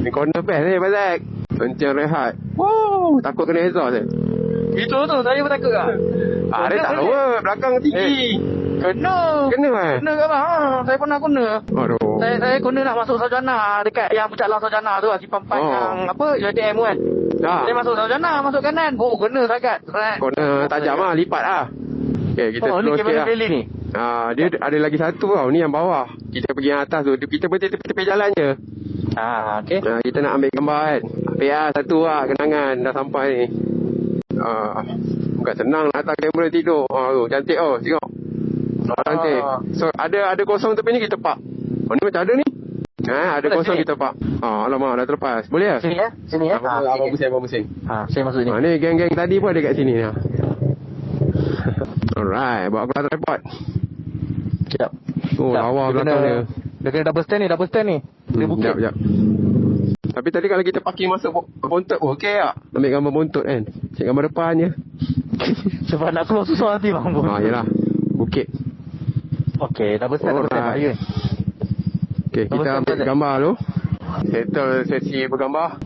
Ni corner best ni, Mazak. Pencang rehat. Wow, takut kena exhaust je. Itu tu, saya pun takut lah. Dia tak lawa, belakang tinggi. Kena ke bang? Saya pernah kena. Aduh. Saya kena nak masuk sarjana dekat yang pecalang sarjana tu lah, si pampan yang apa, UiTM kan. Saya masuk sarjana, masuk kanan. Oh, kena sangat. Corner tajam lah, lipat lah. Okay, kita ni slow sikit lah. Valley ni. Dia ada lagi satu tau, ni yang bawah. Kita pergi yang atas tu, kita berhenti tepi jalan je. Okey. Kita nak ambil gambar kan. Ambil lah satu lah, kenangan dah sampai ni. Bukan senang nak atas kamera tidur. Tu cantik tengok. Cantik. So ada kosong tepi ni kita park. Ni macam ada ni. Ada kosong kita park. Alamak dah terlepas. Boleh tak? Sini ya. Abang pusing. Saya masuk ni. Ni geng-geng tadi pun ada kat sini ni. Alright, bawa keluar tripod. Sekejap. Lawa belakang dia. Dia kena double stand ni. Dia bukit. Sekejap. Tapi tadi kalau kita parking masuk bontot pun okey tak? Ambil gambar bontot kan. Cek gambar depan je. Sebab nak keluar susah nanti bang. Yelah. Bukit. Okey, double stand. Okay, kita ambil gambar dulu. Settle sesi bergambar.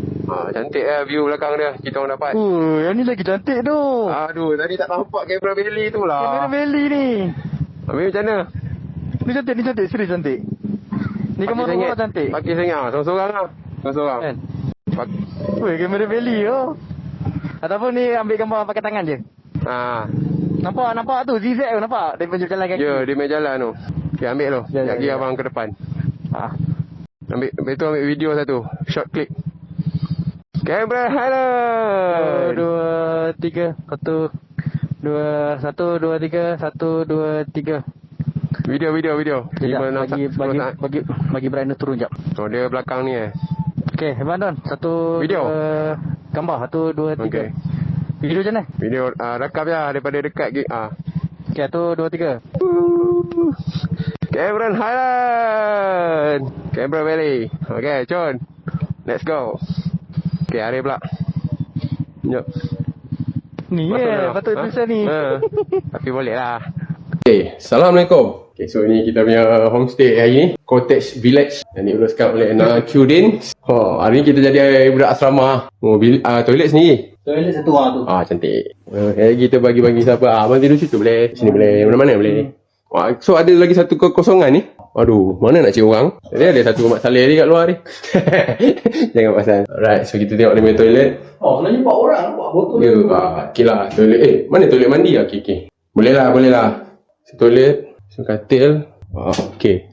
Cantik view belakang dia. Kita orang dapat. Yang ni lagi cantik tu. Aduh, tadi tak nampak kamera Valley tu lah. Kamera Valley ni. Ambil macam mana? Ni cantik. Serius cantik. Ni gambar rumah cantik. Pakai sengah. Seorang-seorang lah. Seorang-seorang. Kan? Weh, kamera beli ataupun ni ambil gambar pakai tangan je. Nampak tu zigzag tu, nampak dia penjul jalan kaki. Ya, dia main jalan tu. Okay, ambil tu. Ya, Sekejap lagi abang ke depan. Ambil video satu. Short clip. Kamera highlight. 1, 2, 3. 1, 2, 1, 2, 3. 1, 2, 3. Video. Bagi Brian turun jap. Oh, dia belakang ni Okey, Abang Don. 1, Video. 2, gambar. 1, 2, 3. Okey. Video macam mana? Video rekam je daripada dekat. Okey, 1, 2, 3. Cameron Highland. Canberra Valley. Okay, John. Let's go. Okay, hari pula. Jom. Ni patut tulisan ni. Tapi boleh lah. Okay, Assalamualaikum. Okay, so ini kita punya homestay hari ni. Cottage Village yang diuruskan oleh Nakudin. Hari ni kita jadi budak asrama. Toilet sendiri. Toilet satu orang tu. Cantik. Kita bagi-bagi siapa. Abang tidur situ boleh. Sini boleh. Mana-mana boleh. So ada lagi satu kekosongan ni. Aduh, mana nak cari orang? Dia ada satu Mak Saleh ni kat luar ni. Jangan pasal. Alright, so kita tengok dia punya toilet. Sebenarnya 4 orang buat botol. Ya, okey lah. Toilet. Mana toilet mandi? Okey. Boleh lah. So, toilet. So, katil. Okey.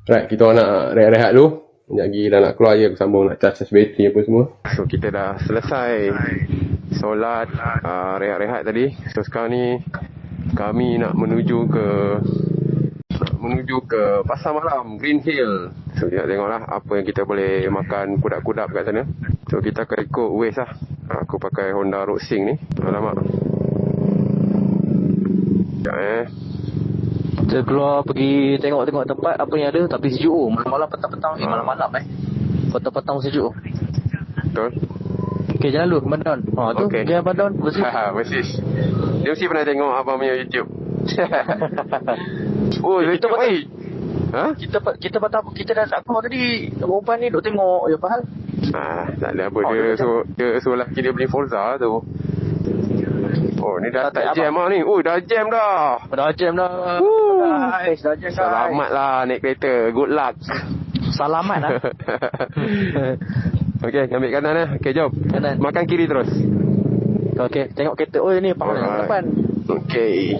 Alright, kita orang nak rehat-rehat dulu. Sekejap lagi dah nak keluar je. Aku sambung nak charge bateri apa semua. So, kita dah selesai solat, rehat-rehat tadi. So, sekarang ni kami nak menuju ke pasar malam Green Hill. So kita tengoklah apa yang kita boleh makan kudap-kudap kat sana. So kita akan ikut Waze lah. Aku pakai Honda Roadsing ni. Alamak. Sekejap Kita keluar pergi tengok-tengok tempat apa yang ada. Tapi sejuk malam-malam petang-petang. Malam-malam petang-petang sejuk. Betul. Okay, jalan dulu Abang Don. Tu okay. Okay Abang Don. Persis. Dia mesti pernah tengok abang punya YouTube. Oh, kita baik. Kita dah tak keluar tadi. Perempuan ni duk tengok. Ya, apa hal? Tak ada apa. Dia suruh lelaki dia beli Forza tu. Oh, ni dah tak jam lah ni. Oh, dah jam dah. Dah jam dah. Guys, dah jam guys. Selamat lah naik kereta. Good luck. Selamat lah. Okey, ambil kanan lah. Okey, jom. Kanan. Makan kiri terus. Okey, tengok kereta. Oh, ni panggung depan. Okey.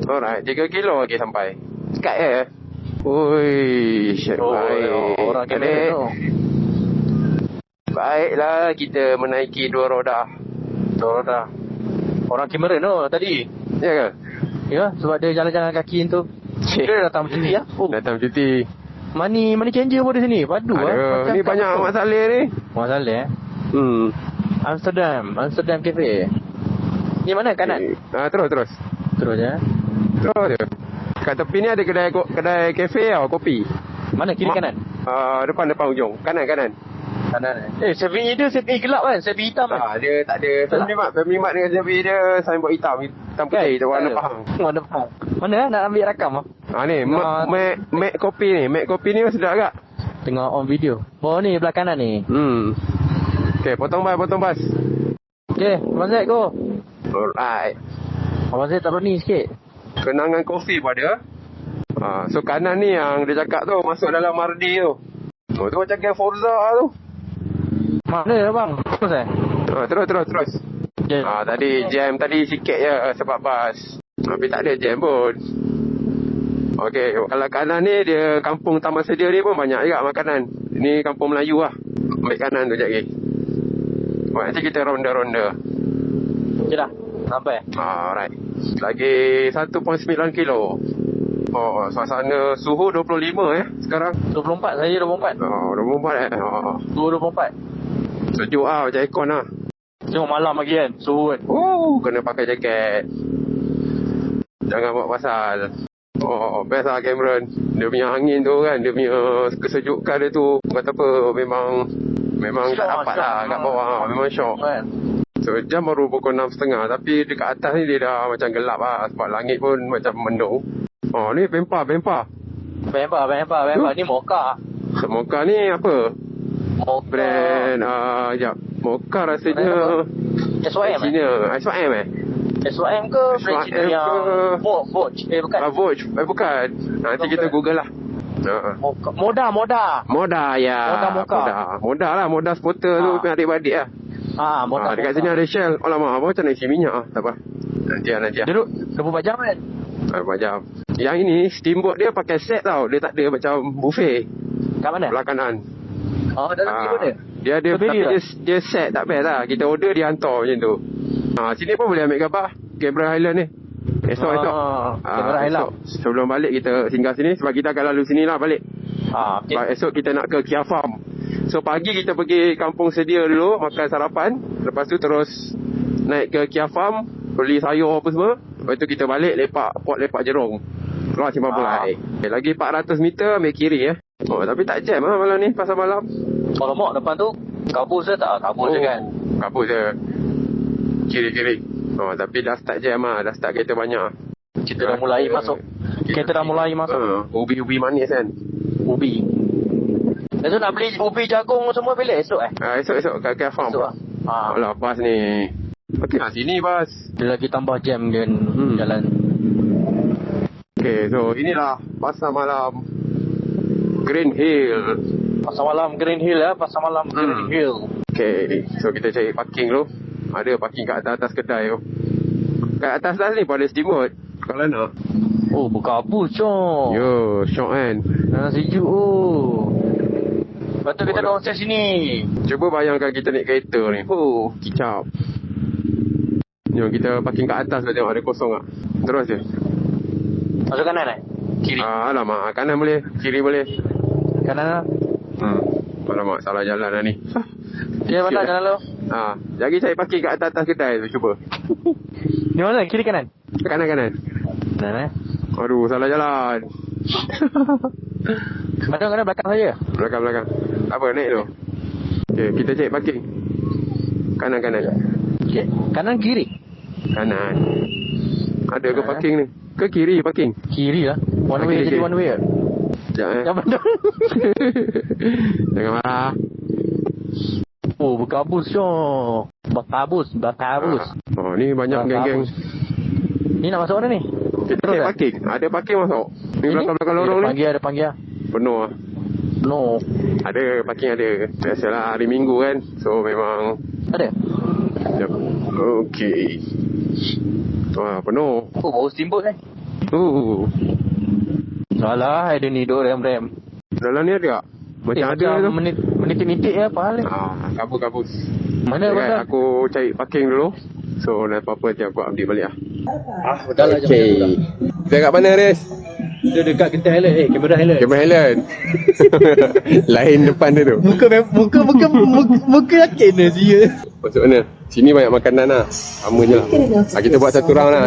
Alright, 3 kilo lagi sampai. Sekat Ui, baik. Orang kamera tu. Baiklah, kita menaiki 2 roda. Orang kamera tu tadi. Ya ke? Ya, sebab dia jalan-jalan kaki tu. Dia datang cuti ya. Datang cuti. Money changer pun di sini. Padu Ni banyak Mak Saleh ni. Mak Saleh Amsterdam Cafe. Ni mana kanan? Terus. Terus je. Terus je. Kat tepi ni ada kedai kafe tau, kopi. Mana kiri kanan? Depan ujung. Kanan. Kanan. Serving dia serving gelap kan? Serving hitam kan? Dia tak ada. Family Mart dengan serving dia signboard hitam putih tu warna pahang. Mana nak ambil rakam ni Mac kopi ni. Mac kopi ni sedap agak. Tengok on video. Oh ni belah kanan ni. Okay, potong bas. Okay, Abang Zaid go. Alright. Abang Zaid taruh ni sikit. Kenangan kopi pun ada. So kanan ni yang dia cakap tu masuk dalam Mardi tu. Tu macam game Forza tu. Mana bang? Terus. Tadi jam tadi sikit je sebab bas. Tapi tak ada jam pun. Okey, kalau kanan ni dia kampung Taman Sedia ni pun banyak juga makanan. Ni kampung Melayu lah. Ambil kanan tu sekejap lagi. Nanti kita ronda-ronda. Okay dah, sampai. Alright. Lagi 1.9 kilo. Suasana suhu 25 sekarang. 24, saya 24. 24 Suhu 24. Sejuk macam aircon lah. Tengok malam lagi kan, suhu kan. Kena pakai jaket. Jangan buat pasal. Best lah Cameron. Dia punya angin tu kan, dia punya kesejukan dia tu, kata apa, memang tak dapat lah kat bawah. Memang syok kan. So jam baru pukul 6.30. Tapi dekat atas ni dia dah macam gelap lah. Sebab langit pun macam mendung. Ni Pempa. Ni Mocha. Mocha ni apa? Mocha. Brand Mocha rasanya SYM SYM SYM ke brand Cina yang Vogue? Bukan. Vogue bukan. Nanti kita google lah. Moda. Moda ya. Moda lah, moda spotter tu adik-beradik lah. Moda. Dekat sini ada Shell. Alamak, apa macam nak isi minyak tak apa. Nanti lah. Duduk 24 jam kan? 24 jam. Yang ini steamboat dia pakai set tau. Dia tak ada macam buffet. Kat mana? Belah kanan. Dalam steamboat dia? Dia ada tapi dia set tak best lah. Kita order dia hantar macam tu. Sini pun boleh ambil gambar Cameron Highland ni. Esok. Cameron Highland. Sebelum balik kita singgah sini sebab kita akan lalu sini lah balik. Okay. Esok kita nak ke Kia Farm. So pagi kita pergi kampung sedia dulu makan sarapan. Lepas tu terus naik ke Kia Farm, beli sayur apa semua. Lepas tu kita balik Port Lepak Jerong. Keluar Simpang Pulai. Lagi 400 meter ambil kiri tapi tak jam lah malam ni pasal malam. Kalau mak depan tu kabus je tak? Kabus je kan? Kabus je. Kiri. Tapi dah start jam lah. Dah start kereta banyak. Kita dah mulai masuk. Ubi manis kan. Ubi. Esok nak beli ubi jagung semua bila esok Esok kat farm. Alah bas ni. Okey, sini bas. Dia lagi tambah jam kan jalan. Okey, so inilah pasar malam Green Hill. Pasar malam Green Hill pasar malam Green Hill. Okey, so kita cari parking dulu. Ada parking kat atas kedai tu. Kat atas ni pun ada steamboat. Kalau nak. Berkabut cok. Yo, syok kan. Sejuk Lepas tu kita dorong sesi sini. Cuba bayangkan kita naik kereta ni. Kicap. Jom kita parking kat atas lah, tengok ada kosong tak. Terus je. Masuk kanan Kiri. Alamak, kanan boleh, kiri boleh. Kanan lah. Alamak, salah jalan lah ni. Dia mana jalan lo? Jadi cari parking kat atas kedai tu, cuba. Ni mana? Kiri kanan? Kanan. Kanan Aduh, salah jalan. Mana belakang saja? Belakang. Apa, naik tu? Okay, kita cari parking. Kanan. Okay. Kanan kiri? Kanan. Ada ke parking ni? Ke kiri parking? Kiri lah. One way jadi one way lah. Sekejap Yang betul. Jangan marah. Berkabus cok. Berkabus. Ni banyak geng-geng. Ni nak masuk mana ni? Kita cari parking. Ada parking masuk. Ni belakang lorong ni. Ada panggil. Penuh lah. No. Ada parking ada. Biasalah hari Minggu kan. So memang ada. Sekejap. Okey. Penuh. Baru steamboat kan? Salah, ada ni duk rem. Dalam ni ada tak? Macam ada tu. Menitik-nitik apa hal ni? Kabus. Mana pasal? Aku cari parking dulu. So, apa-apa nanti aku ambil balik lah. Dah lah. Okay. Kita kat mana, Riz? Dia dekat Genting Highland. Cameron Highland. Lain depan dia tu. Muka yakin dah dia. Masuk mana? Sini banyak makanan lah. Sama je lah. Kita buat satu round lah.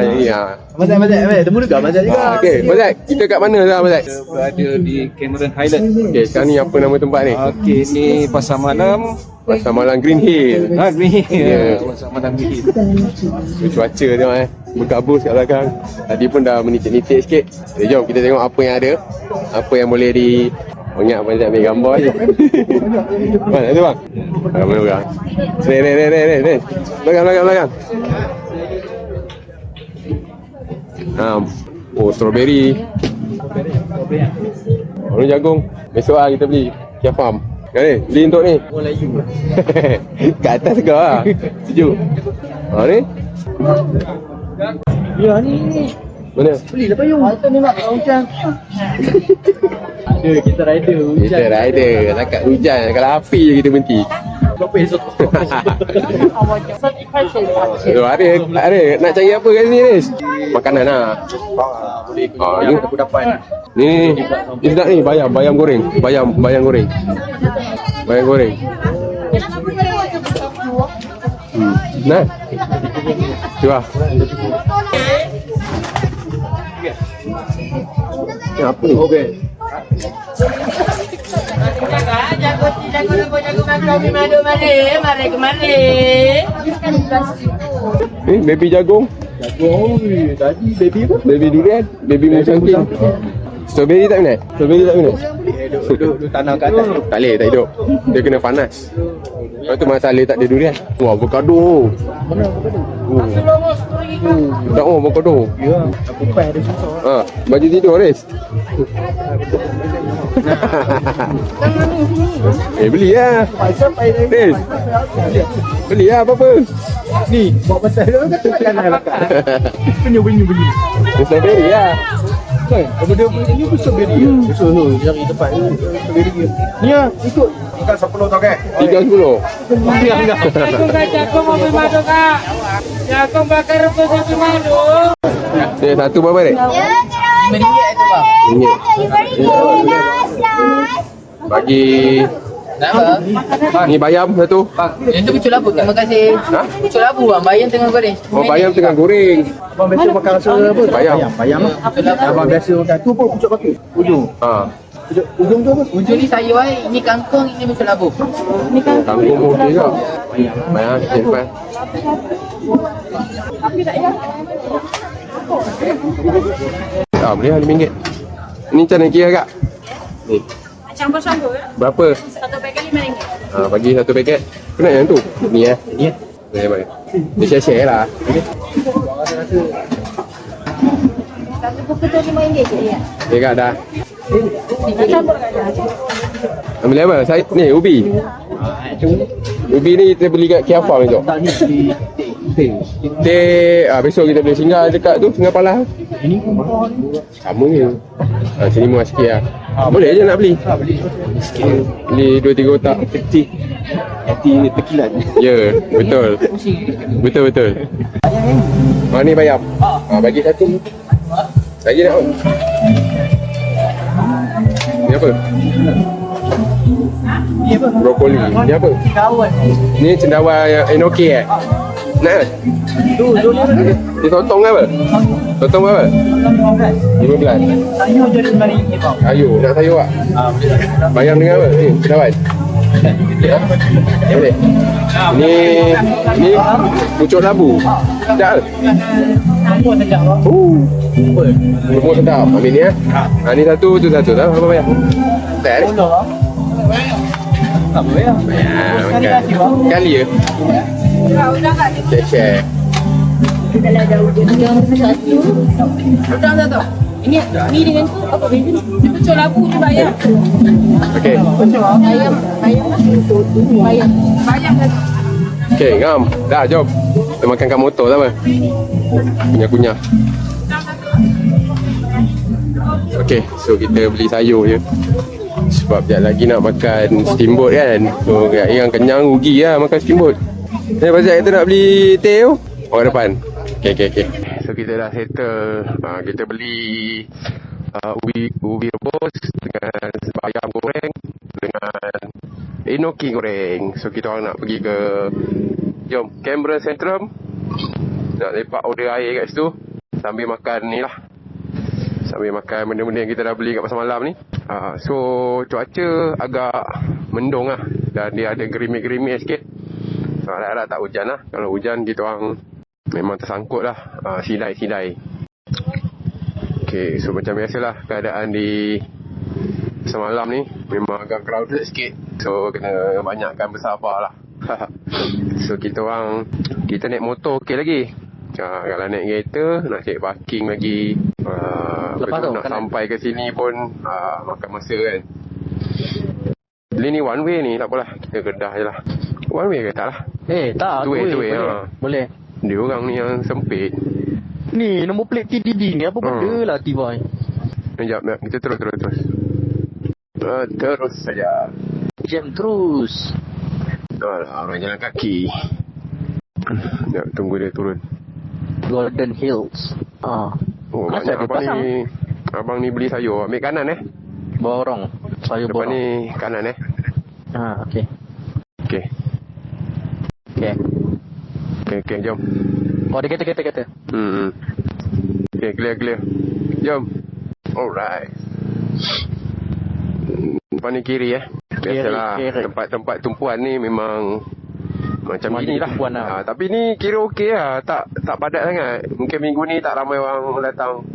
Mazat. Temu dekat Mazat juga. Okay, Mazat. Kita kat mana lah, Mazat? Kita berada di Cameron Highland. Okay, sekarang ni apa nama tempat ni? Okey, ni Pasar Malam Green Hill. Green Hill. Pasar Malam Green Hill. Cuaca tengok berkabus kat belakang. Tadi pun dah menitik-nitik sikit. Jom kita tengok apa yang ada. Apa yang boleh di ingat Mazat ambil gambar je. Bang, ada bang? Mana orang? Ni. Belakang. Strawberry. Ini jagung. Besok lah kita beli Kia Farm. Ni, beli untuk ni. Kat atas kau lah. Sejuk. Ni. Ya ni. Mana? Belilah payung. Itu ni nak hujan. Ada kita rider hujan. Kita rider. Takat hujan. Kalau api je kita berhenti. Berapa esok? Ada. Nak cari apa kat sini, Riz? Makanan lah. Ni aku dapat. Ni sedap ni. Bayam goreng. Bayam goreng. Nah. Cuba. Apa ni? Okey. Mari. Baby jagung. Tadi baby apa? Baby durian. Baby musangking. Strawberry tak minat? Duduk tanah kat atas. Tak boleh, tak hidup. Dia kena panas. Lepas tu Mak Saleh tak ada durian. Wah, avocado. Mana avocado? Tak mau avocado. Ya, aku pai ada susah. Baju tidur, Riz. Beli lah. Riz. Beli lah apa-apa. Ni, buat pasal dia kata takkan nak makan. Bunyi. Strawberry lah. Kan, daripada ini pun strawberry ya. Betul tu, cari tempat ni strawberry ya. Ni ah, ikut. Ikan 10 tau kan? 310. Jagung mobil madu kak. Jagung bakar rebus mobil madu. Ni satu berapa ni? RM5 tu bang. Bagi Kenapa? ni bayam satu. Bang, itu pucuk labu. Terima kasih. Ha? Pucuk labu bang, bayam tengah goreng. Oh, bayam tengah goreng. Abang biasa makan rasa apa? Bayam. Bayam. Abang biasa makan tu pun pucuk batu. Ujung. Ujung tu apa? Ujung ni sayur ini kangkung, ini pucuk labu. Kangkung pun okey juga. Bayam sikit depan. Boleh lah RM5. Ni macam mana kira kak? Ni. Campur-campur ya. Berapa? Satu paket RM5. Bagi satu paket. Kau nak yang tu? Ni Ya. Boleh. Ni share-share lah. Satu buku tu RM5 je ya. Okay kak dah. Campur kat dah. Ambil apa? Saya, ni ubi. Ubi ni kita beli kat Kia Farm esok. Tak ni di Besok kita boleh singgah dekat tu, singgah Palas. ini pun Sama je. Sini murah sikit lah. Boleh je nak beli. Beli 2-3 kotak. kecil. Hati tekilan. Ya, betul. Betul. Ni bayam. Bagi satu. Lagi nak apa? Ni apa? Ni apa? Brokoli. Ni apa? Kawan. Ni cendawan yang enoki Nak kan? Tu ni apa? Ni sotong apa? Sotong berapa? 15. Sayur je RM5 bang. Sayur, nak sayur tak? Bayam dengan apa? Ni, cendawan. Boleh. Ni pucuk labu. Sedap ke? Apa sedap bang? Semua sedap. Ambil ni ni satu, tu satu. Tahu apa bayam? Tak ni? Tak boleh lah. Makan. Kali je. Share. Kalau ada udang satu. Udang satu. Ini dengan tu apa beza ni? Pucuk labu je bayam. Okey. Bayam satu. Okey, ngam. Dah, jom. Kita makan kat motor tak apa? Kunyah-kunyah. Okey, so kita beli sayur je. Sebab sekejap lagi nak makan steamboat kan. So yang kenyang rugi lah makan steamboat. Pasal kita nak beli teh tu orang depan. Okey. So kita dah settle. Kita beli ubi rebus dengan bayam goreng dengan enoki goreng. So kita orang nak pergi ke Cameron Centrum. Nak lepak order air kat situ sambil makan ni lah. Sambil makan benda-benda yang kita dah beli kat pasar malam ni. So cuaca agak mendung lah. Dan dia ada gerimik-gerimik sikit. So harap-harap tak hujan lah. Kalau hujan kita orang memang tersangkut lah. Sidai. Okay, so macam biasalah keadaan di semalam ni memang agak crowded sikit. So kena banyakkan bersabar lah. So kita naik motor okey lagi. Kalau naik kereta nak cari parking lagi. Lepas tu nak sampai ke sini pun makan masa kan. Bila ni one way ni tak apalah. Kita kedah je lah. One way ke tak lah? Tak. Two way. Boleh. Dia orang ni yang sempit. Ni nombor plate TDD ni apa benda lah T-Boy. Sekejap, kita terus. Terus saja. Jam terus. Alah, orang jalan kaki. Sekejap, tunggu dia turun. Golden Hills. Banyak abang ni beli sayur. Ambil kanan Borong. Sayur Depan borong. ni kanan Okey. Okay, jom. Oh, dia kata. Okay, clear. Jom. Alright. Depan ni kiri Biasalah. Kiri. Tempat tumpuan ni memang macam gini lah. Tapi ni kira okey lah. Tak padat sangat. Mungkin minggu ni tak ramai orang datang.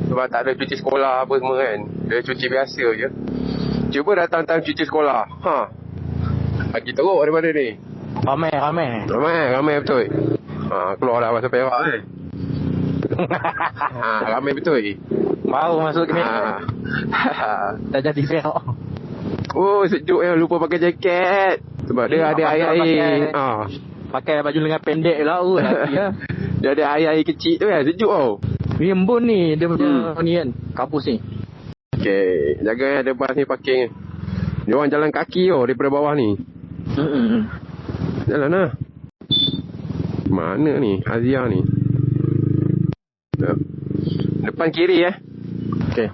Sebab tak ada cuti sekolah apa semua kan. Dia cuti biasa je. Cuba datang time cuti sekolah. Lagi teruk daripada ni. Ramai. Ramai betul. Keluar dah bahasa Perak ni. Ramai betul. Baru masuk ke ni. Dah jadi Perak. Oh, sejuk ya. Lupa pakai jaket. Sebab dia ada air-air. Pakai baju lengan pendek lah. Dia ada air-air kecil tu kan. Sejuk tau. Rimbun ni. Dia punya ni kan. Kampus ni. Okay. Jaga ada bas ni parking. Dia orang jalan kaki tau. Daripada bawah ni. Jalan lah. Mana ni? Azia ni. Depan kiri Okay.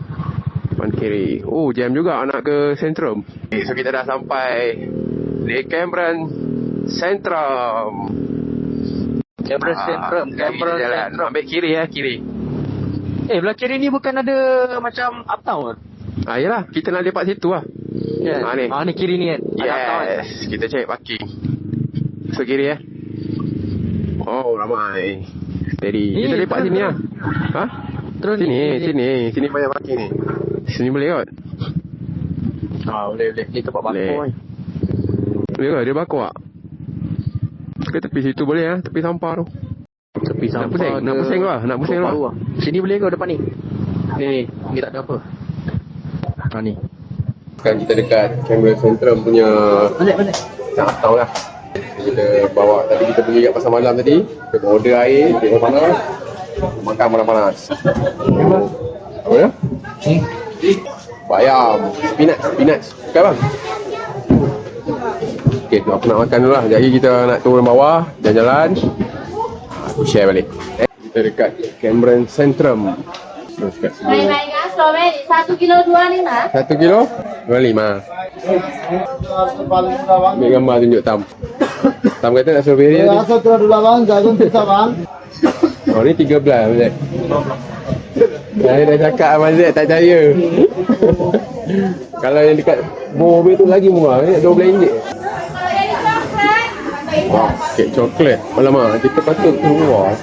Depan kiri. Oh, jam juga nak ke Sentrum. Okay, so kita dah sampai di Cameron Sentrum. Cameron Sentrum. Ambil kiri kiri. Belah kiri ni bukan ada macam uptown? Yelah, kita nak lepak situ lah. Ni. Ni kiri ni kan? Yes, kita cari parking. So kiri Oh, ramai. Steady. Kita lepak sini lah. Terus Sini banyak parking ni. Sini boleh kot? Boleh. Ni tempat bakar. Boleh ke? Dia bakar tak? Ke tepi situ boleh tepi sampah tu. Tepi sampah. Nak pusing lah. Sini boleh ke depan ni? Ni tak ada apa. Ni. Sekarang kita dekat Cameron Sentrum punya. Balik. Tak tahu lah. Kita bawa, tadi kita pergi kat pasar malam tadi. Kita order air, tengok panas. Makan panas-panas. Apa ya? Bayam. Spinach. Bukan bang? Okay, aku nak makan dulu lah. Jadi kita nak turun bawah, jalan-jalan. Aku share balik. Kita dekat Cameron Sentrum. Terus kat sini. Baik-baik kan, strawberry 1 kilo 25. 1 kilo? 25. Ambil gambar tunjuk Tam. Tam kata nak strawberry tadi. Rasa tu dulu bang, jagung pisah bang. Oh ni 13 Mazek. Saya dah cakap Abang Zek tak percaya. Kalau yang dekat Bobe tu lagi murah, RM12. Kalau dari coklat, Wah, kek coklat. Alamak, kita patut keluar.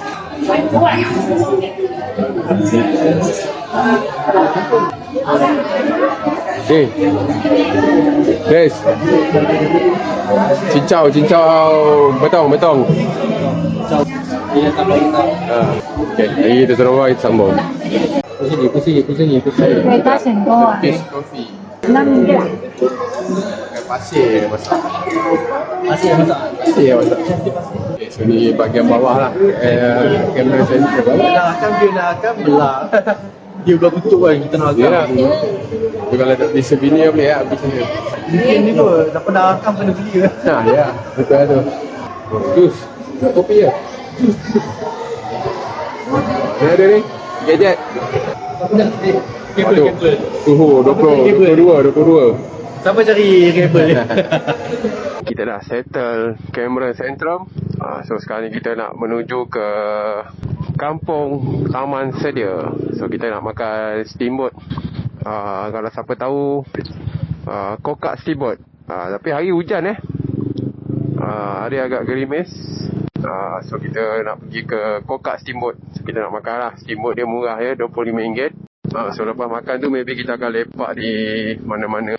Guys. Cincau betong. Okay, jadi kita terus kita sambung. Pusing. Kereta senggol. Kopi. 6 ringgit lah. Pasir masak. Okay, so ni bahagian bawah lah. Kamera sensor. Nak akan belah. Dia belah tutup kan, kita nak Ya lah. Dia kalau tak di souvenir boleh lah habis ni. Mungkin ni tu, dah pernah akan kena beli ke? Ya, betul lah tu. Jus. Kopi ya. Ni ada ni. Gadget. Kabel. Suhu 22. Siapa cari kabel ni? Kita dah settle Cameron Sentrum. So sekarang ni kita nak menuju ke Kampung Taman Sedia. So kita nak makan steamboat. Kalau siapa tahu kokak steamboat. Tapi hari hujan hari agak gerimis. So kita nak pergi ke kokak steamboat. So kita nak makan lah. Steamboat dia murah RM25. So lepas makan tu maybe kita akan lepak di mana-mana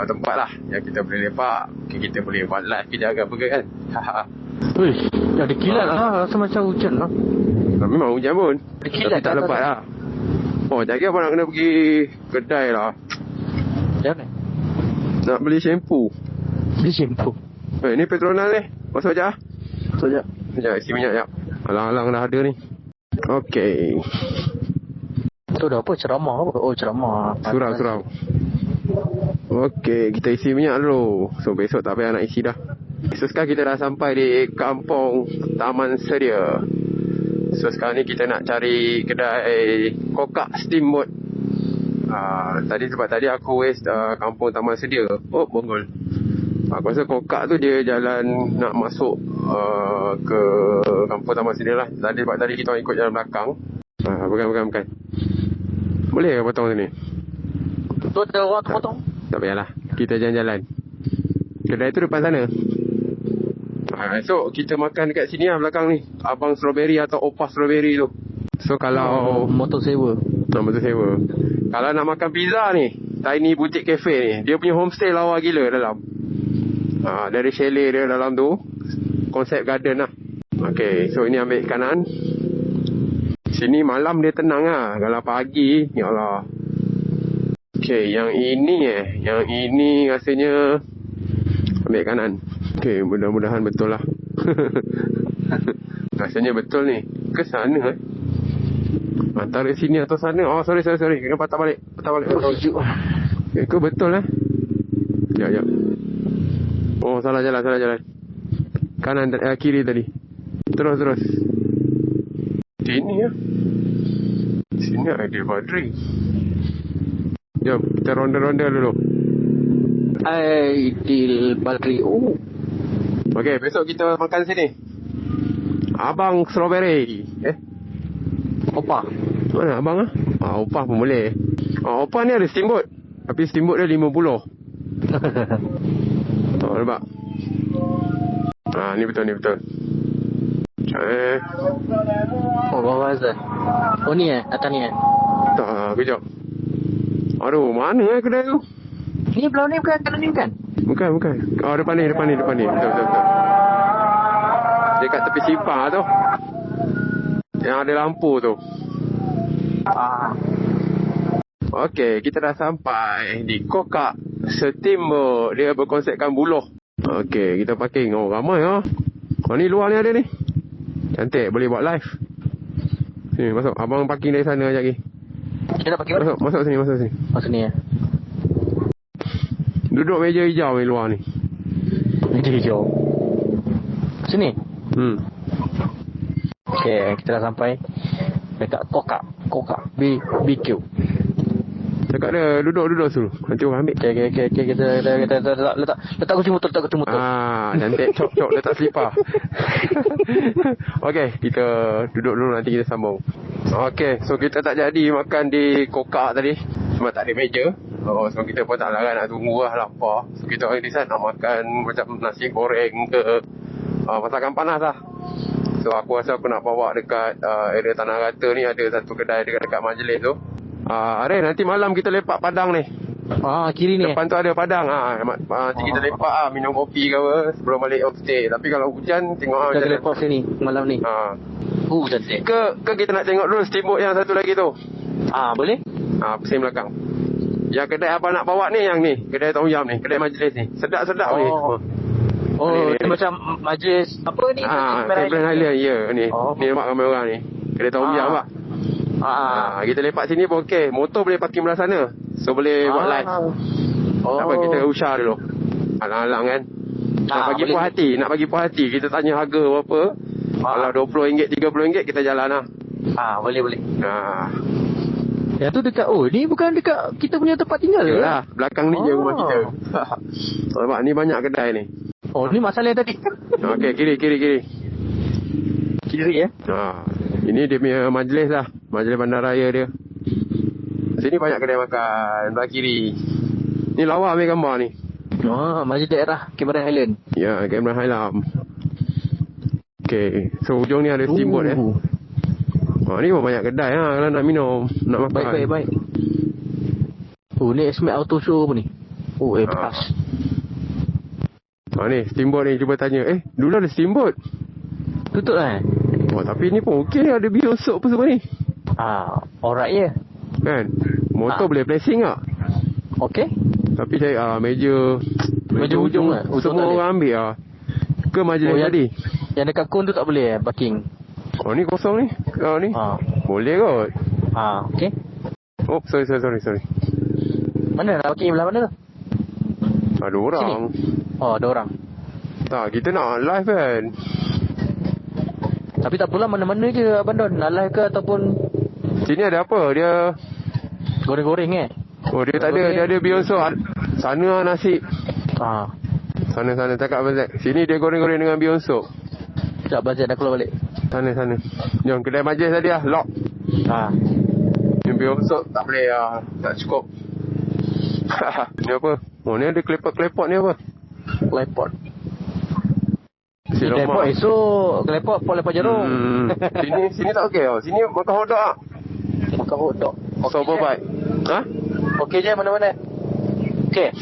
tempat lah yang kita boleh lepak. Mungkin kita boleh buat live kejap apa ke kan. Wih, ada kilat lah. Rasa macam hujan lah. Memang hujan pun. Kilat tapi tak lepas lah. Oh, jadi apa nak kena pergi kedai lah. Jangan. Nak beli shampoo. Beli shampoo. Ni Petronas ni. Masuk sekejap lah. Sekejap. Sekejap, isi minyak sekejap. Alang-alang dah ada ni. Okay. Tu dah apa? Ceramah apa? Oh, ceramah. Surau. Okay, kita isi minyak dulu. So besok tak payah nak isi dah. So sekarang kita dah sampai di Kampung Taman Sedia. So sekarang ni kita nak cari kedai kokak steamboat. Sebab tadi aku waste Kampung Taman Sedia. Oh, bonggol. Aku rasa kokak tu dia jalan nak masuk ke Kampung Taman Sedia lah. Sebab tadi kita ikut jalan belakang. Bukan. Boleh ke potong sini? Tu ada orang potong. Tak payahlah. Kita jalan-jalan. Kedai tu depan sana. Esok kita makan dekat sini lah belakang ni. Abang Strawberry atau Opa Strawberry tu. So kalau motor sewa. Kalau nak makan pizza ni, Tiny Boutique Cafe ni, dia punya homestay lawa gila dalam. Dari chalet dia dalam tu, konsep garden lah. Okay, so ini ambil kanan. Sini malam dia tenang lah. Kalau pagi, ya Allah. Okay, yang ini rasanya ambil kanan. Okay, mudah-mudahan betul lah. Rasanya betul ni. Ke sana antara sini atau sana. Oh, sorry. Kena patah balik. Okay, ke betul lah. Ya. Oh, salah jalan. Kanan, kiri tadi. Terus. Sini ya. Sini ada Badri. Jom, kita ronda-ronda dulu. Aidil Badri. Okey, besok kita makan sini. Abang Strawberry. Opa. Mana abang ah? Opah pun boleh. Opah ni ada steamboat. Tapi steamboat dia 50. Nampak? Ni betul. Bawah Azan. Ni atas ni Tak, kejap. Aduh, mana kedai tu? Ni belah ni bukan, kanan ni bukan? Bukan. Depan ni. Betul. Dekat tepi simpang tu. Yang ada lampu tu. Okey, kita dah sampai di Kokak Steamboat. Dia berkonsepkan buluh. Okey, kita parking. Ramai ah. Ni luar ni ada ni. Cantik, boleh buat live. Sini, masuk. Abang parking dari sana sekejap lagi. Kita parking mana? Masuk sini. Oh, sini ya. Duduk meja hijau ni luar ni. Meja hijau. Sini? Okey, kita dah sampai dekat Kokak BBQ. Cakap dia duduk dulu. Nanti orang ambil. Okey, kita letak kunci motor. Cantik. Cok letak selipar. Okey, kita duduk dulu, nanti kita sambung. Okey, so kita tak jadi makan di Kokak tadi sebab tak ada meja. So kita pun tak larang nak tunggu lah, lapar. So kita orang decide nak makan macam nasi goreng ke masakan panas lah. So aku rasa aku nak bawa dekat area Tanah Rata ni, ada satu kedai dekat majlis tu. Are, nanti malam kita lepak Padang ni. Kiri ni. Depan tu ada Padang. Nanti kita lepak minum kopi ke apa sebelum balik homestay. Tapi kalau hujan, tengok kita lepak sini malam ni. Cantik. Ke kita nak tengok dulu steamboat yang satu lagi tu. Boleh? Pusing belakang. Yang kedai abang nak bawa ni, yang ni. Kedai Tom Yam ni, kedai majlis ni. Sedap-sedap ni. Ni macam majlis apa ni? Cameron Highland. Ya, ni. Ni nampak ramai orang ni. Kedai Tom Yam lah. Kita lepak sini pun okey. Motor boleh parking belah sana. So boleh buat live. Apa kita usah dulu. Alang-alang kan. Nak bagi puas hati. Kita tanya harga berapa. Kalau RM20, RM30 kita jalan lah. Boleh. Yang tu dekat, ni bukan dekat kita punya tempat tinggal ke? Yalah, belakang ni je rumah kita. Nampak, ni banyak kedai ni. Ni masalah tadi. Okey, kiri. Kiri ya? Ini dia punya majlis lah. Majlis bandaraya dia. Sini banyak kedai makan. Belah kiri. Ni lawa ambil gambar ni. Majlis daerah Cameron Highland. Ya, Cameron Highland. Okey, so hujung ni ada steamboat ni pun banyak kedai kalau nak minum, nak makan. Baik. Ni Smart Auto Show apa ni? Pas. Ni steamboat ni, cuba tanya. Dulu ada steamboat. Tutup lah. Tapi ni pun okey, ada biosok apa semua ni. Alright ya. Kan? Motor boleh placing tak? Okey. Tapi saya meja hujung lah. Semua orang ambil lah. Ke majlis tadi? Yang dekat kon tu tak boleh parking. Ni kosong ni. Ni. Boleh kot. Okey. Sorry. Mana nak parking belah mana tu? Ada orang. Sini. Ada orang. Tak, kita nak live kan. Tapi tak apalah, mana-mana je Abang Don. Nak live ke ataupun sini ada apa? Dia goreng-goreng dia tak ada. Dia ada bionso. Sana nasi. Sana cakap Abang Zack. Sini dia goreng-goreng dengan bionso. Sekejap Abang Zack dah keluar balik. Sana. Jom, kedai majlis tadi lah. Lock. Yang bionso tak boleh lah. Tak cukup. Ni apa? Ni ada klepot ni apa? Klepot. Klepot esok. Klepot lepas jerung. Sini tak okey. Sini makan hotdog lah. Makan hotdog. Sober bite. Okey je mana-mana. Okey.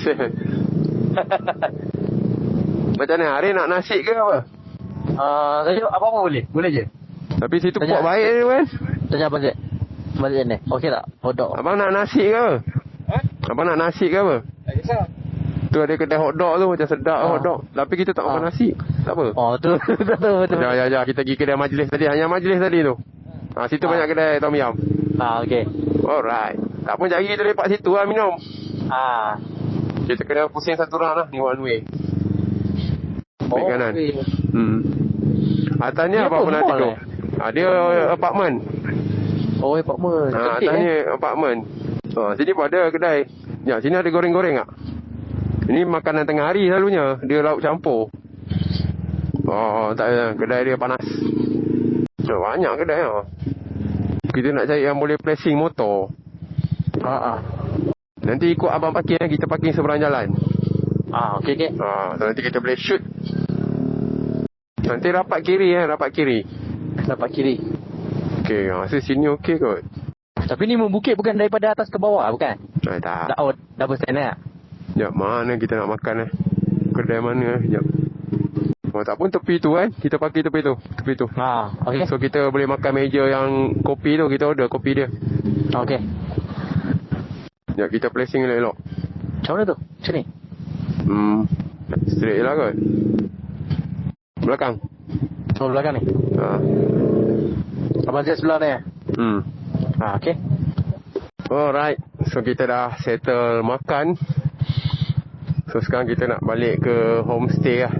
Macam mana? Hari nak nasi ke apa? Saya apa-apa boleh. Boleh je. Tapi situ Tanya- pok baik ni kan? Tanya abang je. Balik ni. Okey tak? Hotdog. Abang nak nasi ke apa? Abang nak nasi ke apa? Tak kisah. Tu ada kedai hotdog tu macam sedap hotdog. Tapi kita tak makan nasi. Tak apa. Oh, tu. Betul. Ya. Kita pergi kedai majlis tadi. Hanya majlis tadi tu. Situ banyak kedai tom yum. Okey. Alright. Tak pun jari kita lepak situ lah minum. Kita kena pusing satu round lah. Ni one way. Baik kanan. Atas ni Ni apa apa, pernah mall tidur? Dia apartment. Oh, apartment. Cantik Atas ni apartment. Sini pun ada kedai. Ya, sini ada goreng-goreng tak? Ini makanan tengah hari selalunya. Dia lauk campur. Tak ada. Kedai dia panas. Banyak kedai lah. Kita nak cari yang boleh placing motor. Nanti ikut abang parking, kita parking seberang jalan. Okey. So nanti kita boleh shoot. Nanti rapat kiri. Rapat kiri. Okey, rasa sini okey kot. Tapi ni membukit bukan daripada atas ke bawah, bukan? Tak. Double stand tak? Sekejap, mana kita nak makan Kedai mana Sekejap. Tak pun tepi tu kan. Kita parking tepi tu. Okey. So kita boleh makan meja yang kopi tu. Kita order kopi dia. Okey. Sekejap, kita placing elok-elok. Macam mana tu? Macam ni? Straight lah kot. Belakang. Oh, belakang ni. Abang set sebelah ni. Okey. Alright. So kita dah settle makan. So sekarang kita nak balik ke homestay lah.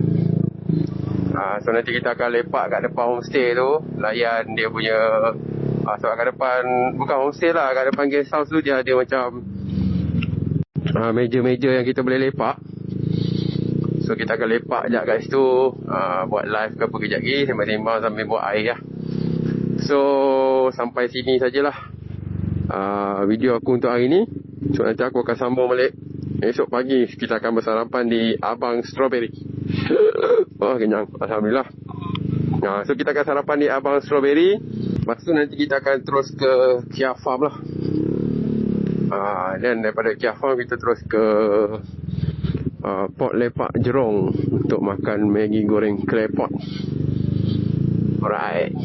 So nanti kita akan lepak kat depan homestay tu. Layan dia punya sebab kat depan, bukan homestay lah, kat depan guest house tu dia ada macam meja-meja yang kita boleh lepak. So kita akan lepak sekejap kat situ, buat live ke apa kejap lagi, sembang-sembang sambil buat air lah. So sampai sini sajalah video aku untuk hari ni. So nanti aku akan sambung balik esok pagi. Kita akan bersarapan di Abang Strawberry. Kenyang, alhamdulillah. So kita akan sarapan di Abang Strawberry. Lepas tu nanti kita akan terus ke Kia Farm lah. Dan daripada Kia Farm kita terus ke Port Lepak Jurong untuk makan Maggi goreng claypot. Alright.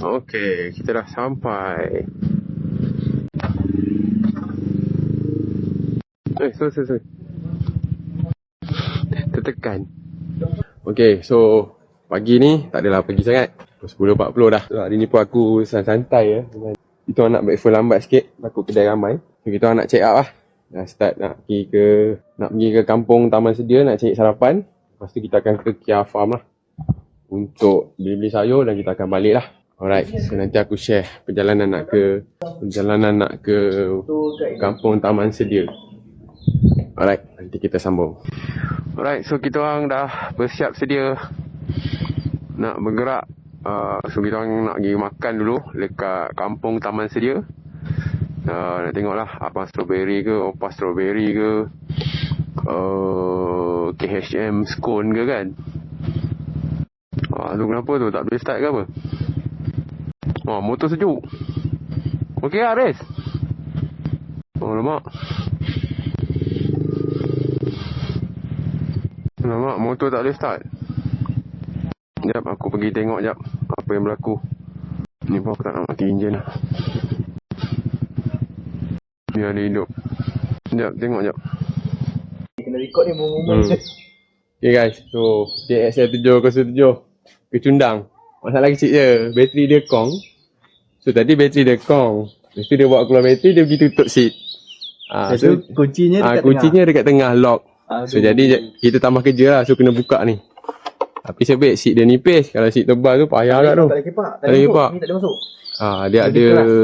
Okay, kita dah sampai. Sorry. Tertekan. Okay, so pagi ni tak adalah pagi sangat. 10.40 dah. So, hari ni pun aku santai ya. Kita nak breakfast lambat sikit. Takut kedai ramai. So kita nak check up lah. Dah start nak pergi ke kampung Taman Sedia nak cari sarapan. Lepas tu kita akan ke Kia Farm lah. Untuk beli-beli sayur dan kita akan balik lah. Alright, so nanti aku share perjalanan nak ke kampung Taman Sedia. Alright, nanti kita sambung. Alright, so kita orang dah bersiap sedia nak bergerak. So kita orang nak pergi makan dulu dekat kampung Taman Sedia. Nak tengoklah Abang Strawberry ke, Opa Strawberry ke, KHM Scone ke kan. Tu kenapa tu tak boleh start ke apa? Motor sejuk. Okey lah Aris. Alamak, motor tak boleh start. Sekejap, aku pergi tengok sekejap apa yang berlaku. Ni pun aku tak nak mati enjin lah. Biar dia hidup. Sekejap, tengok sekejap. Kena record ni momen. Okay guys, so JXL 707 kecundang. Masalah kecil je, bateri dia kong. So tadi bateri dia kong. Lepas tu dia buat keluar bateri, dia pergi tutup seat. So kuncinya dekat tengah lock. So jadi kita tambah kerja lah, so kena buka ni. Tapi sebab seat dia nipis. Kalau seat tebal tu payah kat tu. Tak ada kipak. Tak ada kipak. Ni tak ada masuk.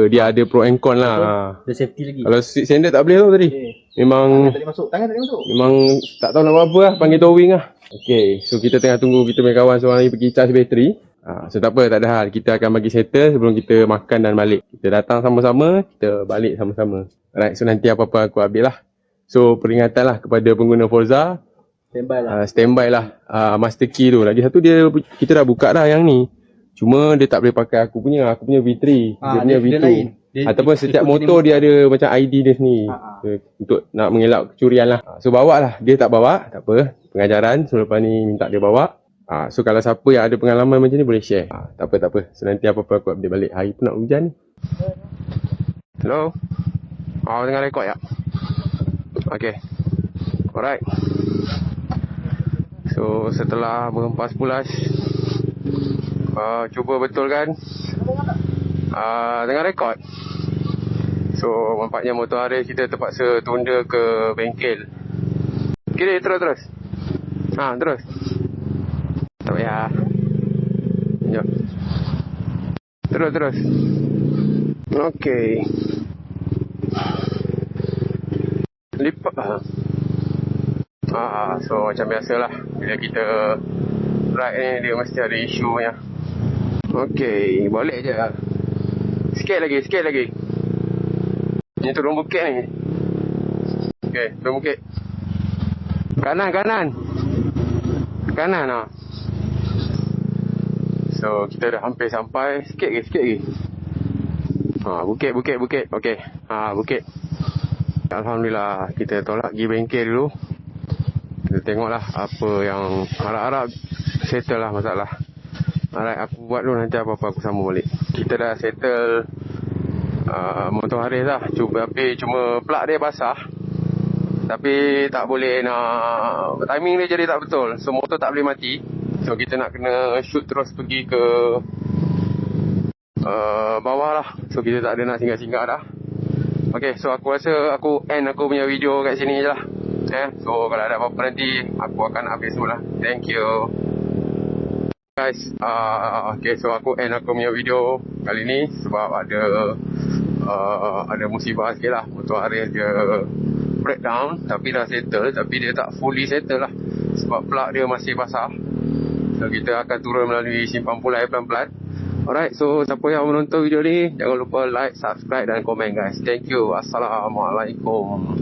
Dia ada pro and con lah. Ada safety lagi. Kalau seat standard tak boleh tu tadi. Memang Tak boleh masuk. Tangan tak boleh masuk. memang tak tahu nak buat apa lah. Panggil towing lah. Okay, so kita tengah tunggu kita punya kawan seorang ni pergi charge bateri. So tak apa, tak ada hal. Kita akan bagi settle sebelum kita makan dan balik. Kita datang sama-sama, kita balik sama-sama. Alright, so nanti apa-apa aku ambil lah. So peringatan lah kepada pengguna Forza. Standby lah. Standby lah master key tu. Lagi satu kita dah buka dah yang ni. Cuma dia tak boleh pakai aku punya V3. Dia punya dia V2. lain. Dia Ataupun setiap motor dia ada macam ID dia sendiri. Untuk nak mengelak kecurian lah. So bawa lah. Dia tak bawa, tak apa. Pengajaran. So lepas ni minta dia bawa. So kalau siapa yang ada pengalaman macam ni boleh share. Tak apa. So nanti apa-apa aku update balik. Hari pun nak hujan ni. Hello? Tengah rekod ya? Okay. Alright. So setelah berhempas pulas, cuba betulkan. Tengah rekod. So nampaknya motor Haris kita terpaksa tunda ke bengkel. Kiri terus. Terus. Tak payah. Sekejap. Terus. Okay. Lipat. So macam biasalah, bila kita ride ni dia mesti ada isunya. Okay, balik je. Sikit lagi. Ni turun bukit ni. Okay, turun bukit. Kanan lah. So kita dah hampir sampai. Sikit lagi. Bukit. Okay. Bukit. Alhamdulillah, kita tolak pergi bengkel dulu. Kita tengoklah apa yang harap-harap settle lah masalah. Alright, aku buat dulu, nanti apa-apa aku sambung balik. Kita dah settle motor Haris lah. Cuma plug dia basah. Tapi tak boleh nak, timing dia jadi tak betul. So motor tak boleh mati. So kita nak kena shoot terus pergi ke bawah lah. So kita tak ada nak singgah-singgah dah. Okay, so aku rasa aku end aku punya video kat sini je lah. So kalau ada apa-apa nanti aku akan update semua lah. Thank you guys. Okay, so aku end aku punya video kali ni sebab ada musibah sikit lah. Motor Haris dia breakdown, tapi dah settle. Tapi dia tak fully settle lah sebab plug dia masih basah. So kita akan turun melalui simpang pulai pelan-pelan. Alright, so siapa yang menonton video ni, jangan lupa like, subscribe dan komen guys. Thank you. Assalamualaikum.